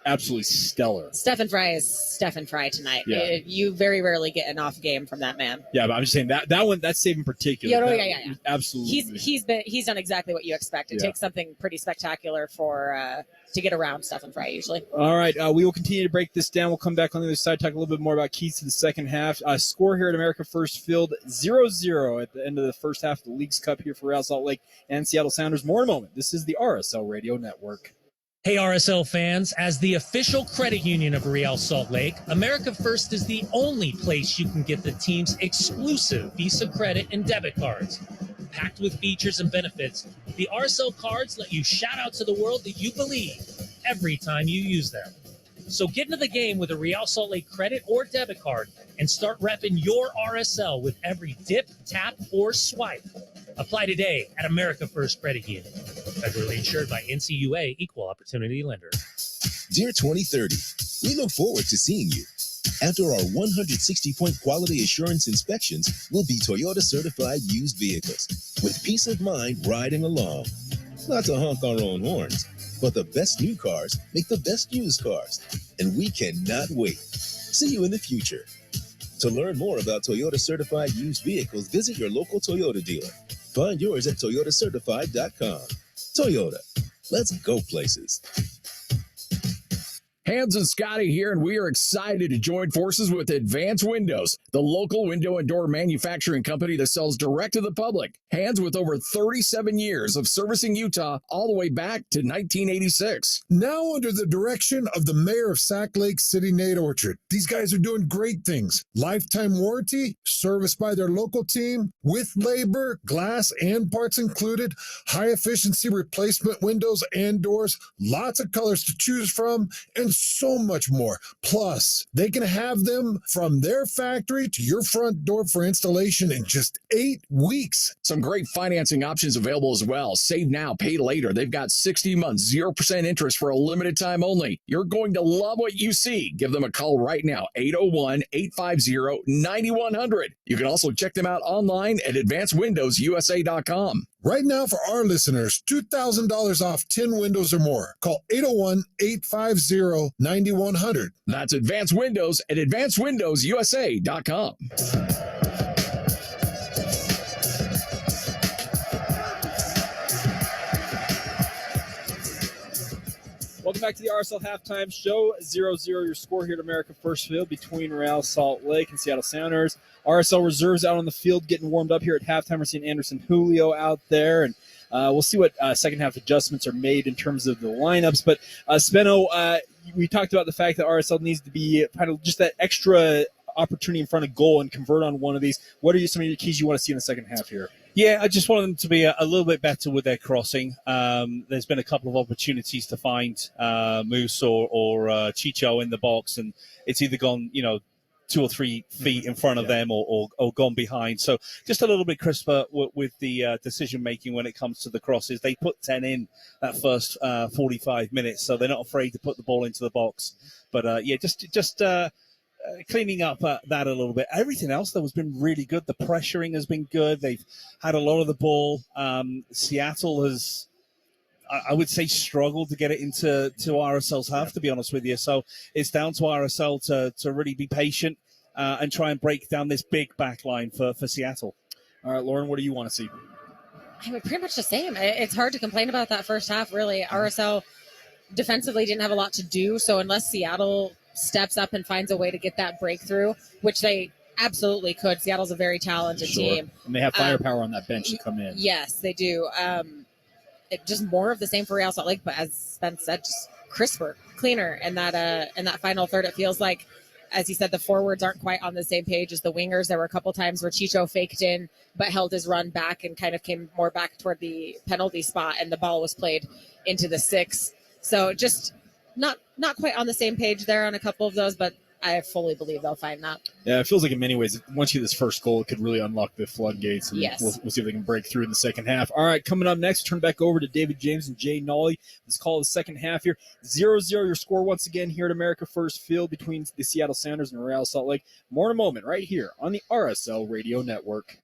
absolutely stellar. Stephen Fry is Stephen Fry tonight. Yeah. You very rarely get an off game from that man. Yeah, but I'm just saying that save in particular. Yeah. Absolutely. He's done exactly what you expect. It takes something pretty spectacular to get around Stephen Fry usually. All right, we will continue to break this down. We'll come back on the other side, talk a little bit more about keys to the second half. Score here at America First Field, 0-0 at the end of the first half of the League's Cup here for Real Salt Lake and Seattle Sounders. More in a moment. This is the RSL Radio Network. Hey, RSL fans, as the official credit union of Real Salt Lake, America First is the only place you can get the team's exclusive Visa credit and debit cards. Packed with features and benefits, the RSL cards let you shout out to the world that you believe every time you use them. So get into the game with a Real Salt Lake credit or debit card and start repping your RSL with every dip, tap, or swipe. Apply today at America First Credit Union. Federally insured by NCUA Equal Opportunity Lender. Dear 2030, we look forward to seeing you. After our 160-point quality assurance inspections, we'll be Toyota certified used vehicles with peace of mind riding along. Not to honk our own horns, but the best new cars make the best used cars, and we cannot wait. See you in the future. To learn more about Toyota certified used vehicles, visit your local Toyota dealer. Find yours at toyotacertified.com. Toyota, let's go places. Hans and Scotty here, and we are excited to join forces with Advance Windows, the local window and door manufacturing company that sells direct to the public. Hans with over 37 years of servicing Utah all the way back to 1986. Now under the direction of the mayor of Sac Lake City, Nate Orchard. These guys are doing great things. Lifetime warranty, service by their local team, with labor, glass and parts included, high efficiency replacement windows and doors, lots of colors to choose from, and so much more. Plus, they can have them from their factory to your front door for installation in just 8 weeks. Some great financing options available as well. Save now, pay later. They've got 60 months, 0% interest for a limited time only. You're going to love what you see. Give them a call right now, 801-850-9100. You can also check them out online at advancedwindowsusa.com. Right now, for our listeners, $2,000 off 10 windows or more. Call 801-850-9100. That's Advanced Windows at advancedwindowsusa.com. Welcome back to the RSL Halftime Show. 0-0 your score here at America First Field between Real Salt Lake and Seattle Sounders. RSL reserves out on the field getting warmed up here at halftime. We're seeing Anderson Julio out there, and we'll see what second half adjustments are made in terms of the lineups. But Spenno, we talked about the fact that RSL needs to be kind of just that extra opportunity in front of goal and convert on one of these. What are some of your keys you want to see in the second half here? Yeah, I just want them to be a little bit better with their crossing. There's been a couple of opportunities to find Moose or Chicho in the box, and it's either gone, 2 or 3 feet in front of them or gone behind. So just a little bit crisper with the decision-making when it comes to the crosses. They put 10 in that first 45 minutes, so they're not afraid to put the ball into the box. But, just cleaning up that a little bit. Everything else, though, has been really good. The pressuring has been good. They've had a lot of the ball. Seattle has, I would say, struggled to get it into RSL's half, to be honest with you. So it's down to RSL to really be patient and try and break down this big back line for Seattle. All right, Lauren, what do you want to see? I mean, pretty much the same. It's hard to complain about that first half, really. RSL defensively didn't have a lot to do, so unless Seattle steps up and finds a way to get that breakthrough, which they absolutely could. Seattle's a very talented team. And they have firepower on that bench to come in. Yes, they do. Just more of the same for Real Salt Lake, but as Spence said, just crisper, cleaner in that final third. It feels like, as he said, the forwards aren't quite on the same page as the wingers. There were a couple times where Chicho faked in but held his run back and kind of came more back toward the penalty spot, and the ball was played into the 6. So just not quite on the same page there on a couple of those, but I fully believe they'll find that. Yeah, it feels like in many ways, once you get this first goal, it could really unlock the floodgates. And Yes. We'll see if they can break through in the second half. All right, coming up next, turn back over to David James and Jay Nolly. Let's call the second half here. 0-0 your score once again here at America First Field between the Seattle Sounders and Real Salt Lake. More in a moment right here on the RSL Radio Network.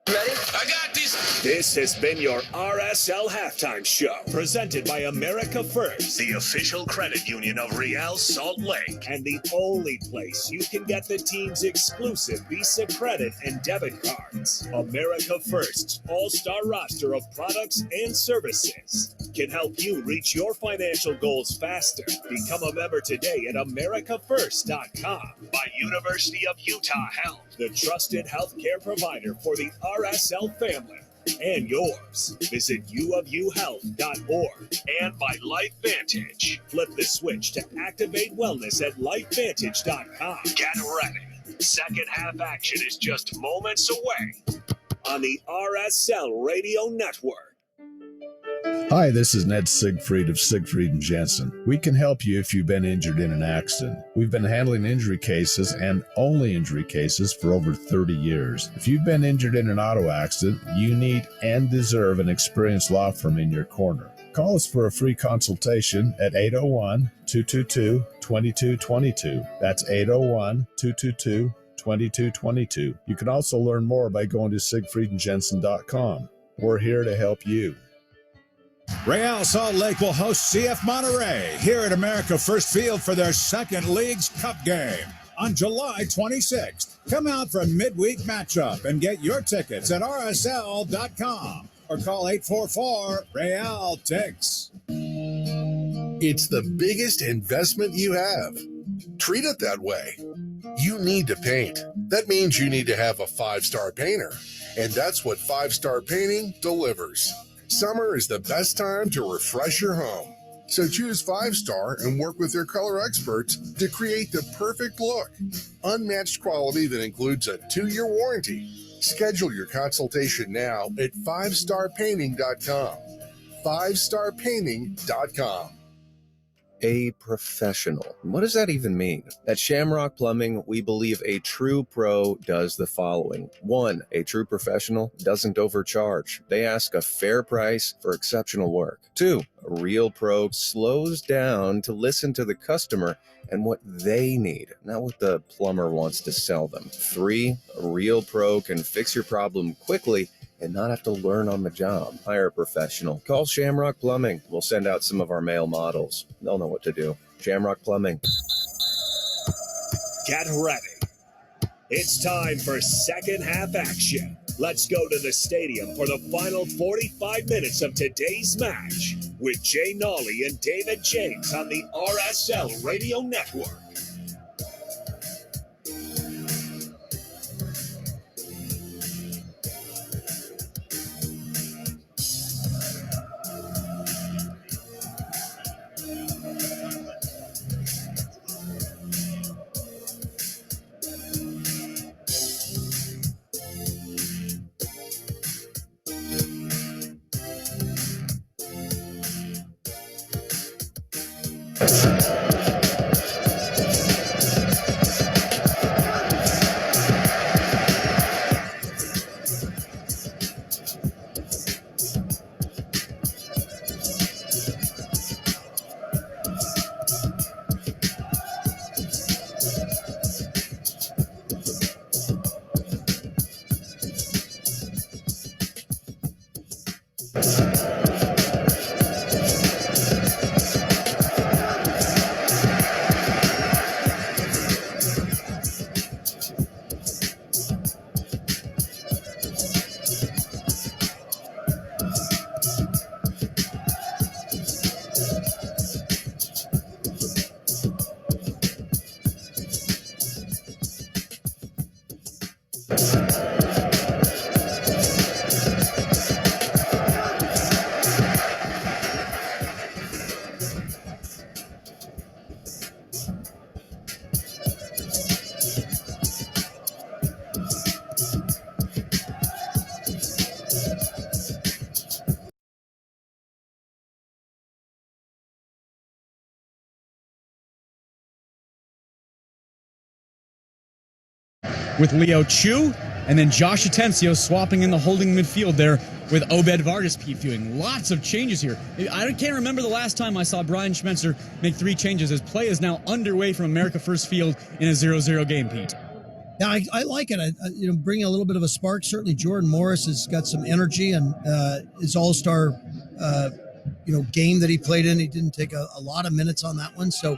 Ready? I got this. This has been your RSL Halftime Show, presented by America First, the official credit union of Real Salt Lake, and the only place you can get the team's exclusive Visa credit and debit cards. America First's all-star roster of products and services can help you reach your financial goals faster. Become a member today at americafirst.com. By University of Utah Health, the trusted healthcare provider for the RSL family and yours. Visit uofuhealth.org. And by LifeVantage. Flip the switch to activate wellness at lifevantage.com. Get ready. Second half action is just moments away on the RSL Radio Network. Hi, this is Ned Siegfried of Siegfried and Jensen. We can help you if you've been injured in an accident. We've been handling injury cases and only injury cases for over 30 years. If you've been injured in an auto accident, you need and deserve an experienced law firm in your corner. Call us for a free consultation at 801-222-2222. That's 801-222-2222. You can also learn more by going to siegfriedandjensen.com. We're here to help you. Real Salt Lake will host CF Monterey here at America First Field for their second League's Cup game on July 26th. Come out for a midweek matchup and get your tickets at rsl.com or call 844-REAL-TICKS. It's the biggest investment you have. Treat it that way. You need to paint. That means you need to have a 5-star painter, and that's what 5-Star Painting delivers. Summer is the best time to refresh your home. So choose 5-Star and work with their color experts to create the perfect look. Unmatched quality that includes a 2-year warranty. Schedule your consultation now at 5starpainting.com. 5starpainting.com. A professional. What does that even mean? At Shamrock Plumbing, we believe a true pro does the following. 1, a true professional doesn't overcharge. They ask a fair price for exceptional work. 2, a real pro slows down to listen to the customer and what they need, not what the plumber wants to sell them. 3, a real pro can fix your problem quickly and not have to learn on the job. Hire a professional. Call Shamrock Plumbing. We'll send out some of our male models. They'll know what to do. Shamrock Plumbing. Get ready. It's time for second half action. Let's go to the stadium for the final 45 minutes of today's match with Jay Nolly and David James on the RSL Radio Network. with Leo Chu, and then Josh Atencio swapping in the holding midfield there with Obed Vargas doing lots of changes here. I can't remember the last time I saw Brian Schmetzer make 3 changes as play is now underway from America First Field in a 0-0 game, Pete. Yeah, I like it. Bringing a little bit of a spark. Certainly Jordan Morris has got some energy, and his all-star, game that he played in, he didn't take a lot of minutes on that one. So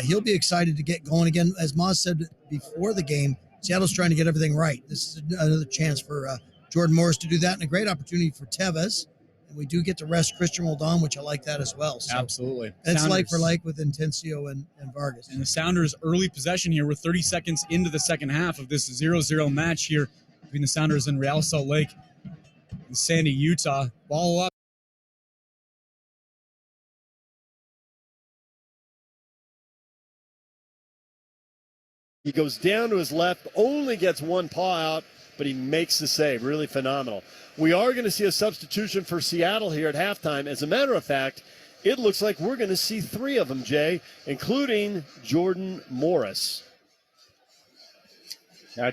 he'll be excited to get going again. As Moz said before the game, Seattle's trying to get everything right. This is another chance for Jordan Morris to do that, and a great opportunity for Tevez. And we do get to rest Christian Roldan, which I like that as well. So absolutely. It's like for like with Intencio and Vargas. And the Sounders' early possession here. We're 30 seconds into the second half of this 0-0 match here between the Sounders and Real Salt Lake in Sandy, Utah. Ball up. He goes down to his left, only gets one paw out, but he makes the save. Really phenomenal. We are going to see a substitution for Seattle here at halftime. As a matter of fact, it looks like we're going to see 3 of them, Jay, including Jordan Morris.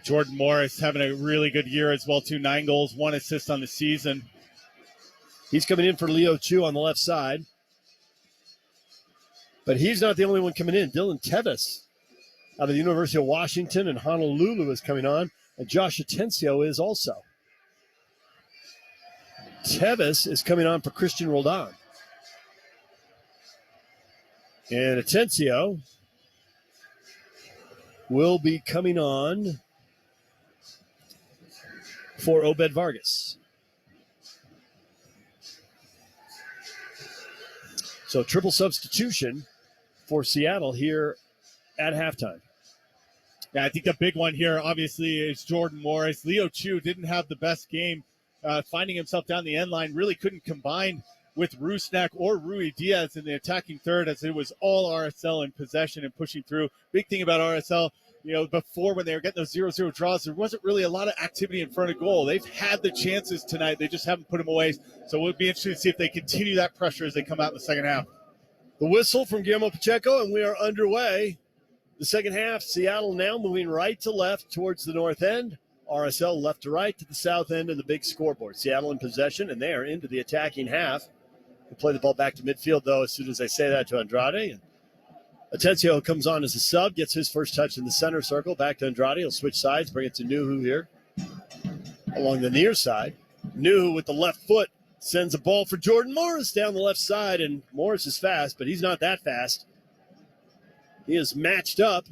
Jordan Morris having a really good year as well, too. 9 goals, 1 assist on the season. He's coming in for Leo Chu on the left side. But he's not the only one coming in. Dylan Tevis out of the University of Washington and Honolulu is coming on. And Josh Atencio is also. Tevis is coming on for Christian Roldan. And Atencio will be coming on for Obed Vargas. So triple substitution for Seattle here at halftime. Yeah, I think the big one here, obviously, is Jordan Morris. Leo Chu didn't have the best game, finding himself down the end line, really couldn't combine with Rusnak or Rui Diaz in the attacking third, as it was all RSL in possession and pushing through. Big thing about RSL, before when they were getting those 0-0 draws, there wasn't really a lot of activity in front of goal. They've had the chances tonight. They just haven't put them away. So we'll be interested to see if they continue that pressure as they come out in the second half. The whistle from Guillermo Pacheco, and we are underway. The second half, Seattle now moving right to left towards the north end. RSL left to right to the south end of the big scoreboard. Seattle in possession, and they are into the attacking half. They play the ball back to midfield, though, as soon as I say that to Andrade. And Atencio comes on as a sub, gets his first touch in the center circle. Back to Andrade. He'll switch sides, bring it to Nuhu here along the near side. Nuhu with the left foot sends a ball for Jordan Morris down the left side, and Morris is fast, but he's not that fast. He is matched up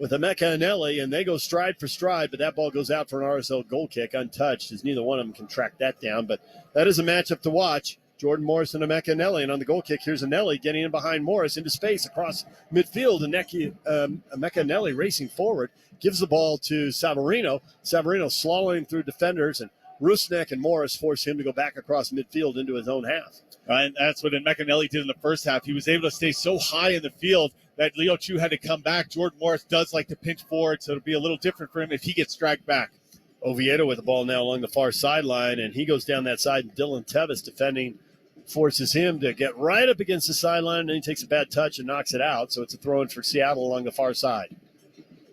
with Emeka Anelli, and they go stride for stride, but that ball goes out for an RSL goal kick untouched, as neither one of them can track that down. But that is a matchup to watch. Jordan Morris and Emeka Anelli, and on the goal kick, here's Anelli getting in behind Morris into space across midfield, and Emeka Anelli racing forward, gives the ball to Savarino. Savarino slaloming through defenders, and Rusnak and Morris force him to go back across midfield into his own half. And that's what McAnally did in the first half. He was able to stay so high in the field that Leo Chu had to come back. Jordan Morris does like to pinch forward, so it'll be a little different for him if he gets dragged back. Oviedo with the ball now along the far sideline, and he goes down that side, and Dylan Tevis defending forces him to get right up against the sideline, and then he takes a bad touch and knocks it out. So it's a throw-in for Seattle along the far side.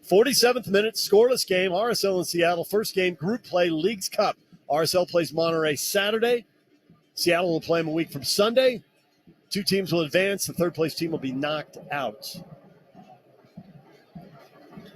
47th minute, scoreless game. RSL and Seattle, first game, group play, Leagues Cup. RSL plays Monterey Saturday. Seattle will play them a week from Sunday. 2 teams will advance. The third-place team will be knocked out.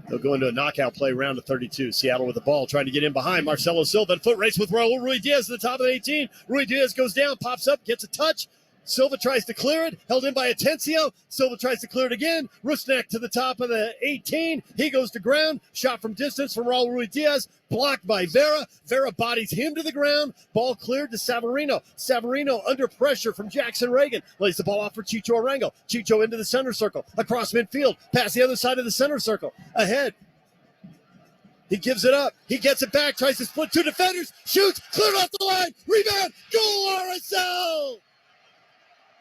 They'll go into a knockout play round of 32. Seattle with the ball, trying to get in behind Marcelo Silva. And foot race with Raul Rui Diaz at the top of the 18. Rui Diaz goes down, pops up, gets a touch. Silva tries to clear it, held in by Atencio. Silva tries to clear it again. Rusnak to the top of the 18. He goes to ground. Shot from distance from Raul Rui Diaz. Blocked by Vera. Vera bodies him to the ground. Ball cleared to Savarino. Savarino under pressure from Jackson Reagan. Lays the ball off for Chicho Arango. Chicho into the center circle. Across midfield. Past the other side of the center circle. Ahead. He gives it up. He gets it back. Tries to split 2 defenders. Shoots. Cleared off the line. Rebound. Goal RSL.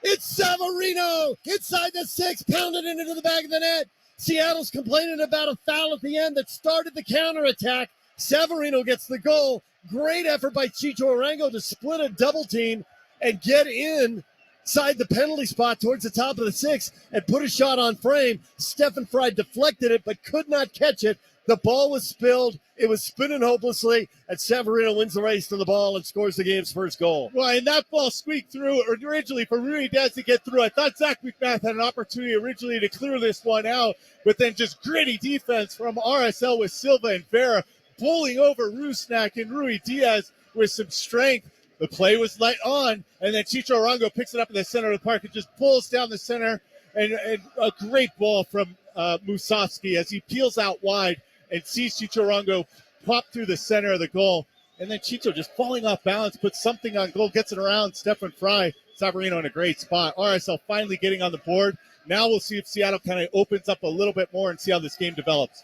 It's Savarino inside the 6, pounded into the back of the net. Seattle's complaining about a foul at the end that started the counterattack. Savarino gets the goal. Great effort by Chicho Arango to split a double team and get inside the penalty spot towards the top of the 6 and put a shot on frame. Stefan Fry deflected it but could not catch it. The ball was spilled. It was spinning hopelessly, and Savarino wins the race to the ball and scores the game's first goal. Well, and that ball squeaked through originally for Rui Diaz to get through. I thought Zach McMath had an opportunity originally to clear this one out, but then just gritty defense from RSL with Silva and Vera pulling over Rusnak and Rui Diaz with some strength. The play was light on, and then Chicho Arango picks it up in the center of the park and just pulls down the center, and a great ball from Musovski as he peels out wide and sees Chicho Arango pop through the center of the goal. And then Chicho just falling off balance, puts something on goal, gets it around Stefan Fry. Savarino in a great spot. RSL finally getting on the board. Now we'll see if Seattle kind of opens up a little bit more and see how this game develops.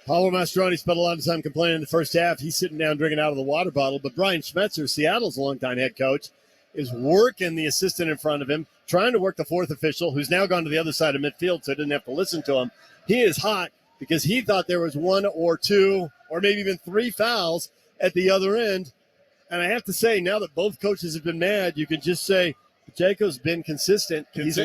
Paulo Mastroeni spent a lot of time complaining in the first half. He's sitting down drinking out of the water bottle. But Brian Schmetzer, Seattle's longtime head coach, is working the assistant in front of him, trying to work the fourth official, who's now gone to the other side of midfield, so I didn't have to listen to him. He is hot, because he thought there was 1 or 2 or maybe even 3 fouls at the other end. And I have to say, now that both coaches have been mad, you can just say Pacheco's been consistent. He's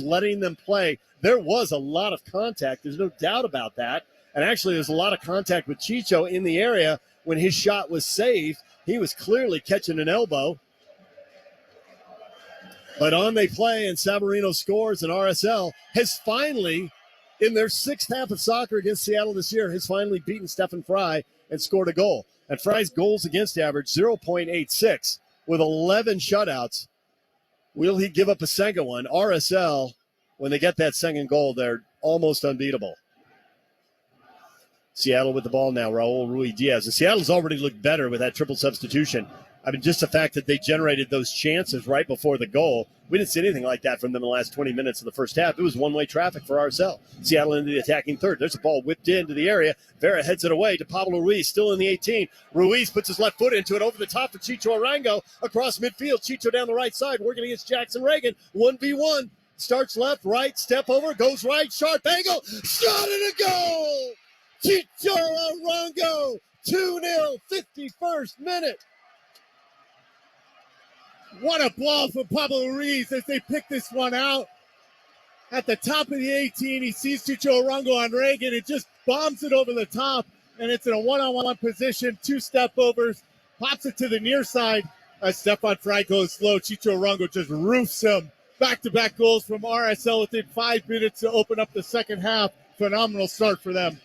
letting them play. There was a lot of contact. There's no doubt about that. And actually, there's a lot of contact with Chicho in the area when his shot was saved. He was clearly catching an elbow. But on they play, and Savarino scores, and RSL has finally, in their 6th half of soccer against Seattle this year, has finally beaten Stephen Fry and scored a goal. And Fry's goals against average, 0.86, with 11 shutouts. Will he give up a second one? RSL, when they get that second goal, they're almost unbeatable. Seattle with the ball now, Raul Ruiz-Diaz. And Seattle's already looked better with that triple substitution. I mean, just the fact that they generated those chances right before the goal. We didn't see anything like that from them in the last 20 minutes of the first half. It was one-way traffic for RSL. Seattle into the attacking third. There's a ball whipped into the area. Vera heads it away to Pablo Ruiz, still in the 18. Ruiz puts his left foot into it over the top for Chicho Arango. Across midfield, Chicho down the right side, working against Jackson Reagan. 1v1. Starts left, right, step over, goes right, sharp angle. Shot and a goal! Chicho Arango, 2-0, 51st minute. What a ball from Pablo Ruiz as they pick this one out. At the top of the 18, he sees Chicho Arango on Reagan and just bombs it over the top. And it's in a one-on-one position, 2 step overs, pops it to the near side. As Stefan Fry goes slow, Chicho Arango just roofs him. Back-to-back goals from RSL within 5 minutes to open up the second half. Phenomenal start for them.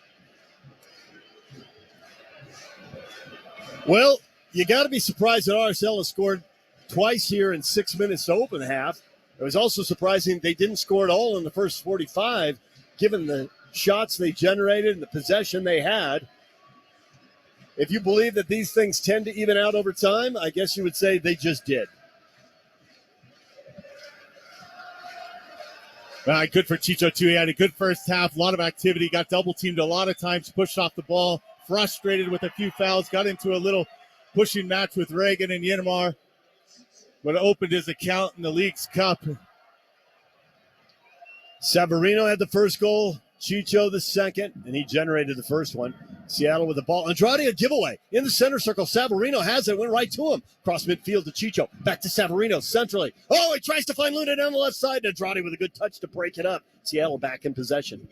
Well, you got to be surprised that RSL has scored twice here in 6 minutes to open the half. It was also surprising they didn't score at all in the first 45, given the shots they generated and the possession they had. If you believe that these things tend to even out over time, I guess you would say they just did. Good for Chicho, too. He had a good first half, a lot of activity, got double-teamed a lot of times, pushed off the ball, frustrated with a few fouls, got into a little pushing match with Reagan and Yanmar, but opened his account in the League's Cup. Savarino had the first goal, Chicho the second, and he generated the first one. Seattle with the ball. Andrade, a giveaway in the center circle. Savarino has it, went right to him. Cross midfield to Chicho. Back to Savarino centrally. Oh, he tries to find Luna down the left side. Andrade with a good touch to break it up. Seattle back in possession.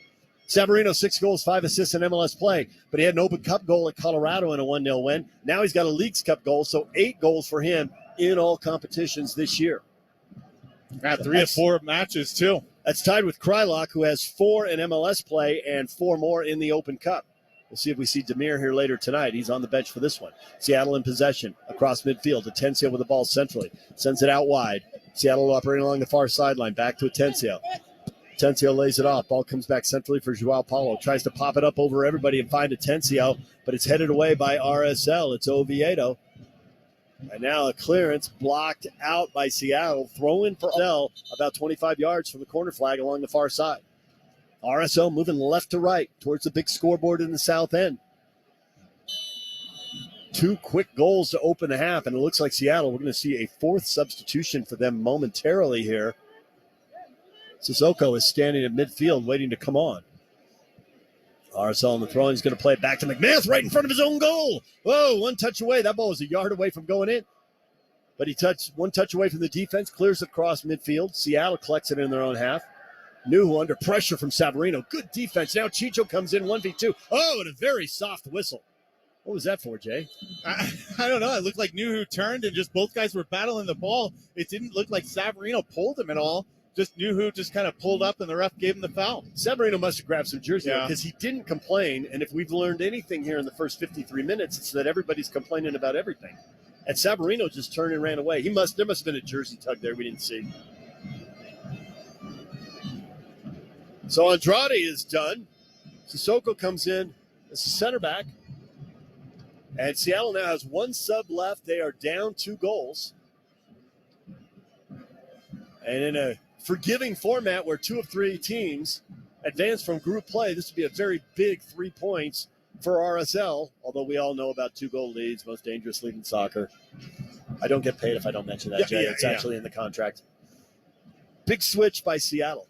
Savarino, 6 goals, 5 assists in MLS play, but he had an Open Cup goal at Colorado in a 1-0 win. Now he's got a Leagues Cup goal, so 8 goals for him in all competitions this year. Got 3 or 4 matches, too. That's tied with Krylock, who has 4 in MLS play and 4 more in the Open Cup. We'll see if we see Demir here later tonight. He's on the bench for this one. Seattle in possession. Across midfield. Atencio with the ball centrally. Sends it out wide. Seattle operating along the far sideline. Back to Atencio. Atencio lays it off. Ball comes back centrally for Joao Paulo. Tries to pop it up over everybody and find Atencio, but it's headed away by RSL. It's Oviedo. And now a clearance blocked out by Seattle. Throw in for RSL about 25 yards from the corner flag along the far side. RSL moving left to right towards the big scoreboard in the south end. 2 quick goals to open the half, and it looks like Seattle, we're going to see a 4th substitution for them momentarily here. Sissoko is standing at midfield waiting to come on. RSL on the throw. He's going to play it back to McMath right in front of his own goal. Whoa, 1 touch away. That ball was a yard away from going in. But he touched 1 touch away from the defense, clears it across midfield. Seattle collects it in their own half. Nuhu under pressure from Savarino. Good defense. Now Chicho comes in 1v2. Oh, and a very soft whistle. What was that for, Jay? I don't know. It looked like Nuhu turned and just both guys were battling the ball. It didn't look like Savarino pulled him at all. Just Nuhu just kind of pulled up and the ref gave him the foul. Savarino must have grabbed some jersey because he didn't complain. And if we've learned anything here in the first 53 minutes, it's that everybody's complaining about everything. And Savarino just turned and ran away. There must have been a jersey tug there we didn't see. So Andrade is done. Sissoko comes in as a center back. And Seattle now has 1 sub left. They are down 2 goals. And in a forgiving format where 2 of 3 teams advance from group play, this would be a very big 3 points for RSL, although we all know about 2-goal leads, most dangerous league in soccer. I don't get paid if I don't mention that, Jay. It's actually in the contract. Big switch by Seattle.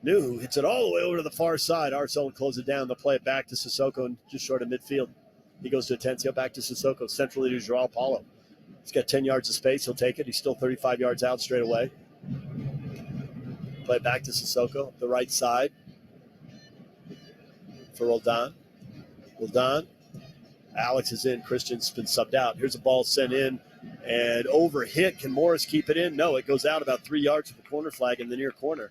New hits it all the way over to the far side. RSL will close it down. They'll play it back to Sissoko and just short of midfield. He goes to Atencio, back to Sissoko, centrally to Joao Paulo. He's got 10 yards of space. He'll take it. He's still 35 yards out straight away. Play it back to Sissoko, the right side for Roldan. Roldan. Alex is in. Christian's been subbed out. Here's a ball sent in and over hit. Can Morris keep it in? No, it goes out about 3 yards from the corner flag in the near corner.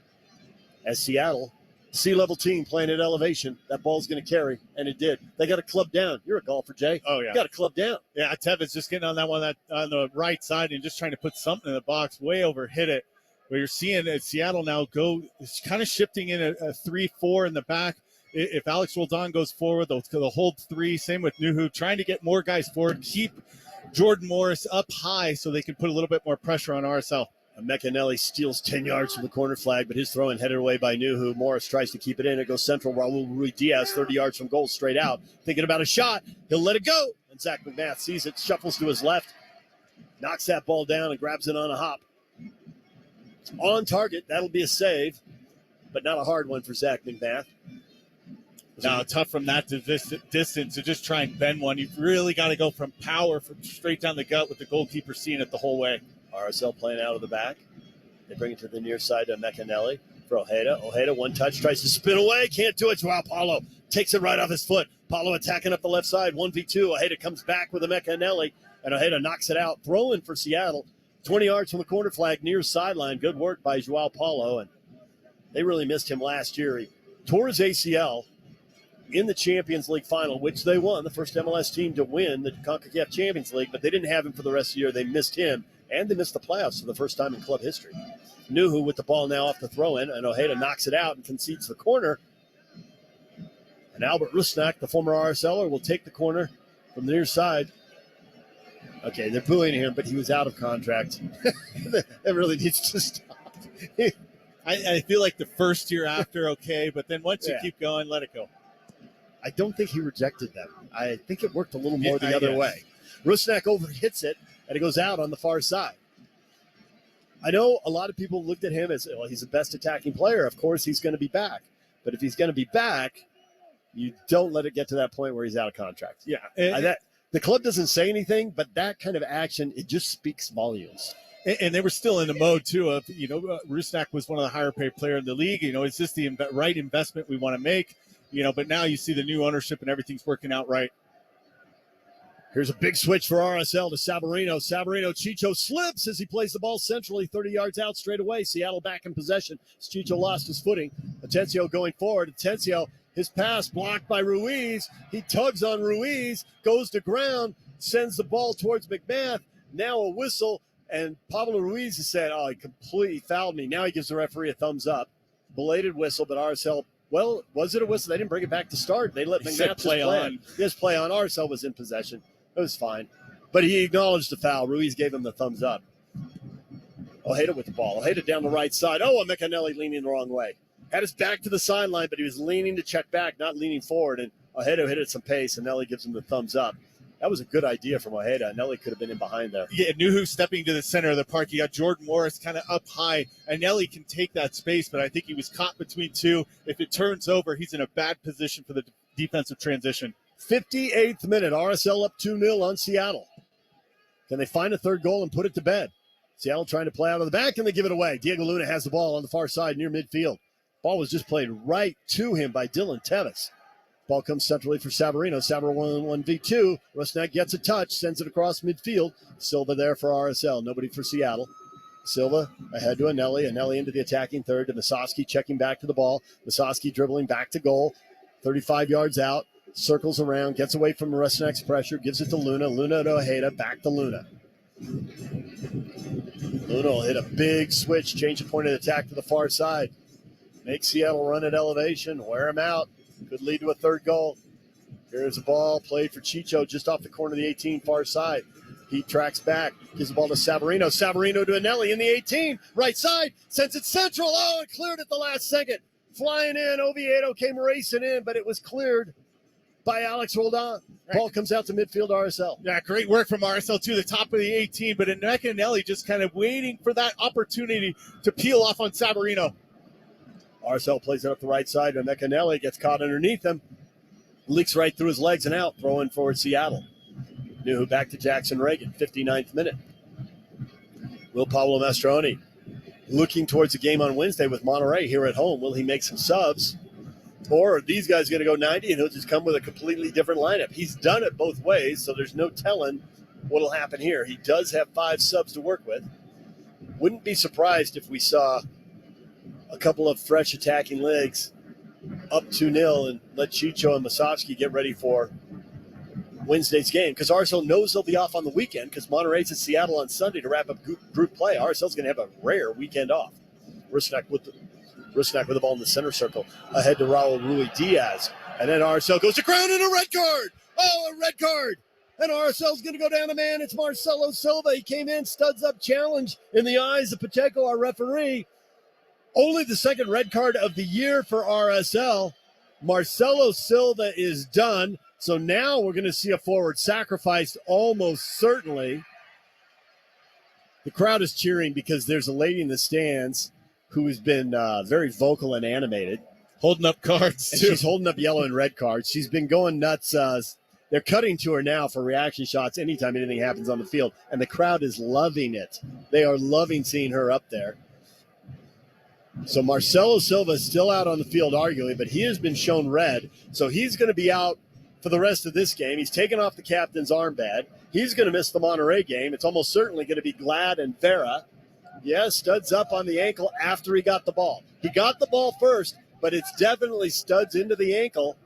As Seattle, sea-level team playing at elevation, that ball's going to carry, and it did. They got a club down. You're a golfer, Jay. Oh, yeah. You got a club down. Yeah, Tevin's just getting on that one on the right side and just trying to put something in the box, way over hit it. Where you're seeing Seattle now it's kind of shifting in a 3-4 in the back. If Alex Roldan goes forward, they'll hold 3. Same with Nuhu, trying to get more guys forward, keep Jordan Morris up high so they can put a little bit more pressure on RSL. Meccanelli steals 10 yards from the corner flag, but his throw-in headed away by Nuhu. Morris tries to keep it in. It goes central. Raul Ruiz-Diaz, 30 yards from goal, straight out. Thinking about a shot. He'll let it go. And Zach McMath sees it, shuffles to his left, knocks that ball down and grabs it on a hop. On target. That'll be a save, but not a hard one for Zach McMath. Now, tough from that distance to just try and bend one. You've really got to go from power straight down the gut with the goalkeeper seeing it the whole way. RSL playing out of the back. They bring it to the near side to Meccanelli for Ojeda. Ojeda, one touch, tries to spin away. Can't do it. Joao Paulo takes it right off his foot. Paulo attacking up the left side. 1v2. Ojeda comes back with a Meccanelli, and Ojeda knocks it out. Throwing for Seattle. 20 yards from the corner flag near sideline. Good work by Joao Paulo, and they really missed him last year. He tore his ACL in the Champions League final, which they won, the first MLS team to win the CONCACAF Champions League, but they didn't have him for the rest of the year. They missed him, and they missed the playoffs for the first time in club history. Nuhu with the ball now off the throw-in, and Ojeda knocks it out and concedes the corner. And Albert Rusnak, the former RSLer, will take the corner from the near side. Okay, they're booing him, but he was out of contract. That really needs to stop. I feel like the first year after, okay, but then once you keep going, let it go. I don't think he rejected them. I think it worked a little more the other way. Rusnak overhits it, and it goes out on the far side. I know a lot of people looked at him as, well, he's the best attacking player. Of course, he's going to be back. But if he's going to be back, you don't let it get to that point where he's out of contract. Yeah. The club doesn't say anything, but that kind of action, it just speaks volumes. And they were still in the mode, too, of, Rusnak was one of the higher paid players in the league. Is this the right investment we want to make? But now you see the new ownership and everything's working out right. Here's a big switch for RSL to Savarino. Chicho slips as he plays the ball centrally, 30 yards out straight away. Seattle back in possession. Chicho lost his footing. Atencio going forward. Atencio, his pass blocked by Ruiz. He tugs on Ruiz, goes to ground, sends the ball towards McMath. Now a whistle, and Pablo Ruiz has said, he completely fouled me. Now he gives the referee a thumbs up. Belated whistle, but RSL, well, was it a whistle? They didn't bring it back to start. They let McMath play on. Just play on. RSL was in possession. It was fine. But he acknowledged the foul. Ruiz gave him the thumbs up. Ojeda with the ball. Ojeda down the right side. And Meccanelli leaning the wrong way. Had his back to the sideline, but he was leaning to check back, not leaning forward. And Ojeda hit it some pace, and Nelly gives him the thumbs up. That was a good idea from Ojeda. Nelly could have been in behind there. Yeah, Nuhu stepping to the center of the park. You got Jordan Morris kind of up high, and Nelly can take that space, but I think he was caught between two. If it turns over, he's in a bad position for the defensive transition. 58th minute, RSL up 2-0 on Seattle. Can they find a third goal and put it to bed? Seattle trying to play out of the back, and they give it away. Diego Luna has the ball on the far side near midfield. Ball was just played right to him by Dylan Tevis. Ball comes centrally for Savarino. Savarino 1v2. Rusnak gets a touch, sends it across midfield. Silva there for RSL. Nobody for Seattle. Silva ahead to Anelli. Anelli into the attacking third to Musovski, checking back to the ball. Musovski dribbling back to goal. 35 yards out. Circles around, gets away from Rusnak's pressure, gives it to Luna. Luna to Ojeda, back to Luna. Luna will hit a big switch, change the point of attack to the far side. Make Seattle run at elevation, wear him out. Could lead to a third goal. Here's a ball played for Chicho just off the corner of the 18, far side. He tracks back, gives the ball to Savarino. Savarino to Anelli in the 18, right side, sends it central. It cleared at the last second. Flying in, Oviedo came racing in, but it was cleared by Alex Roldan. Ball comes out to midfield RSL. Yeah, great work from RSL to the top of the 18, but Meccanelli just kind of waiting for that opportunity to peel off on Savarino. RSL plays it up the right side, and Mecanelli gets caught underneath him. Leaks right through his legs and out, throwing for Seattle. New back to Jackson Reagan, 59th minute. Will Pablo Mastroeni looking towards the game on Wednesday with Monterrey here at home. Will he make some subs? Or are these guys going to go 90 and he'll just come with a completely different lineup? He's done it both ways, so there's no telling what'll happen here. He does have 5 subs to work with. Wouldn't be surprised if we saw a couple of fresh attacking legs up 2-0 and let Chicho and Masovsky get ready for Wednesday's game, because RSL knows they'll be off on the weekend because Monterrey's at Seattle on Sunday to wrap up group play. RSL's going to have a rare weekend off. Rusnak with the ball in the center circle, ahead to Raul Rui Diaz, and then RSL goes to ground and a red card. Oh, a red card. And RSL's going to go down a man. It's Marcelo Silva. He came in, studs up challenge in the eyes of Pacheco, our referee. Only the second red card of the year for RSL. Marcelo Silva is done. So now we're going to see a forward sacrificed almost certainly. The crowd is cheering because there's a lady in the stands who has been very vocal and animated. Holding up cards, and too. She's holding up yellow and red cards. She's been going nuts. They're cutting to her now for reaction shots anytime anything happens on the field. And the crowd is loving it. They are loving seeing her up there. So Marcelo Silva is still out on the field arguably, but he has been shown red. So he's going to be out for the rest of this game. He's taken off the captain's armband. He's going to miss the Monterrey game. It's almost certainly going to be Glad and Vera. Yes, studs up on the ankle after he got the ball. He got the ball first, but it's definitely studs into the ankle.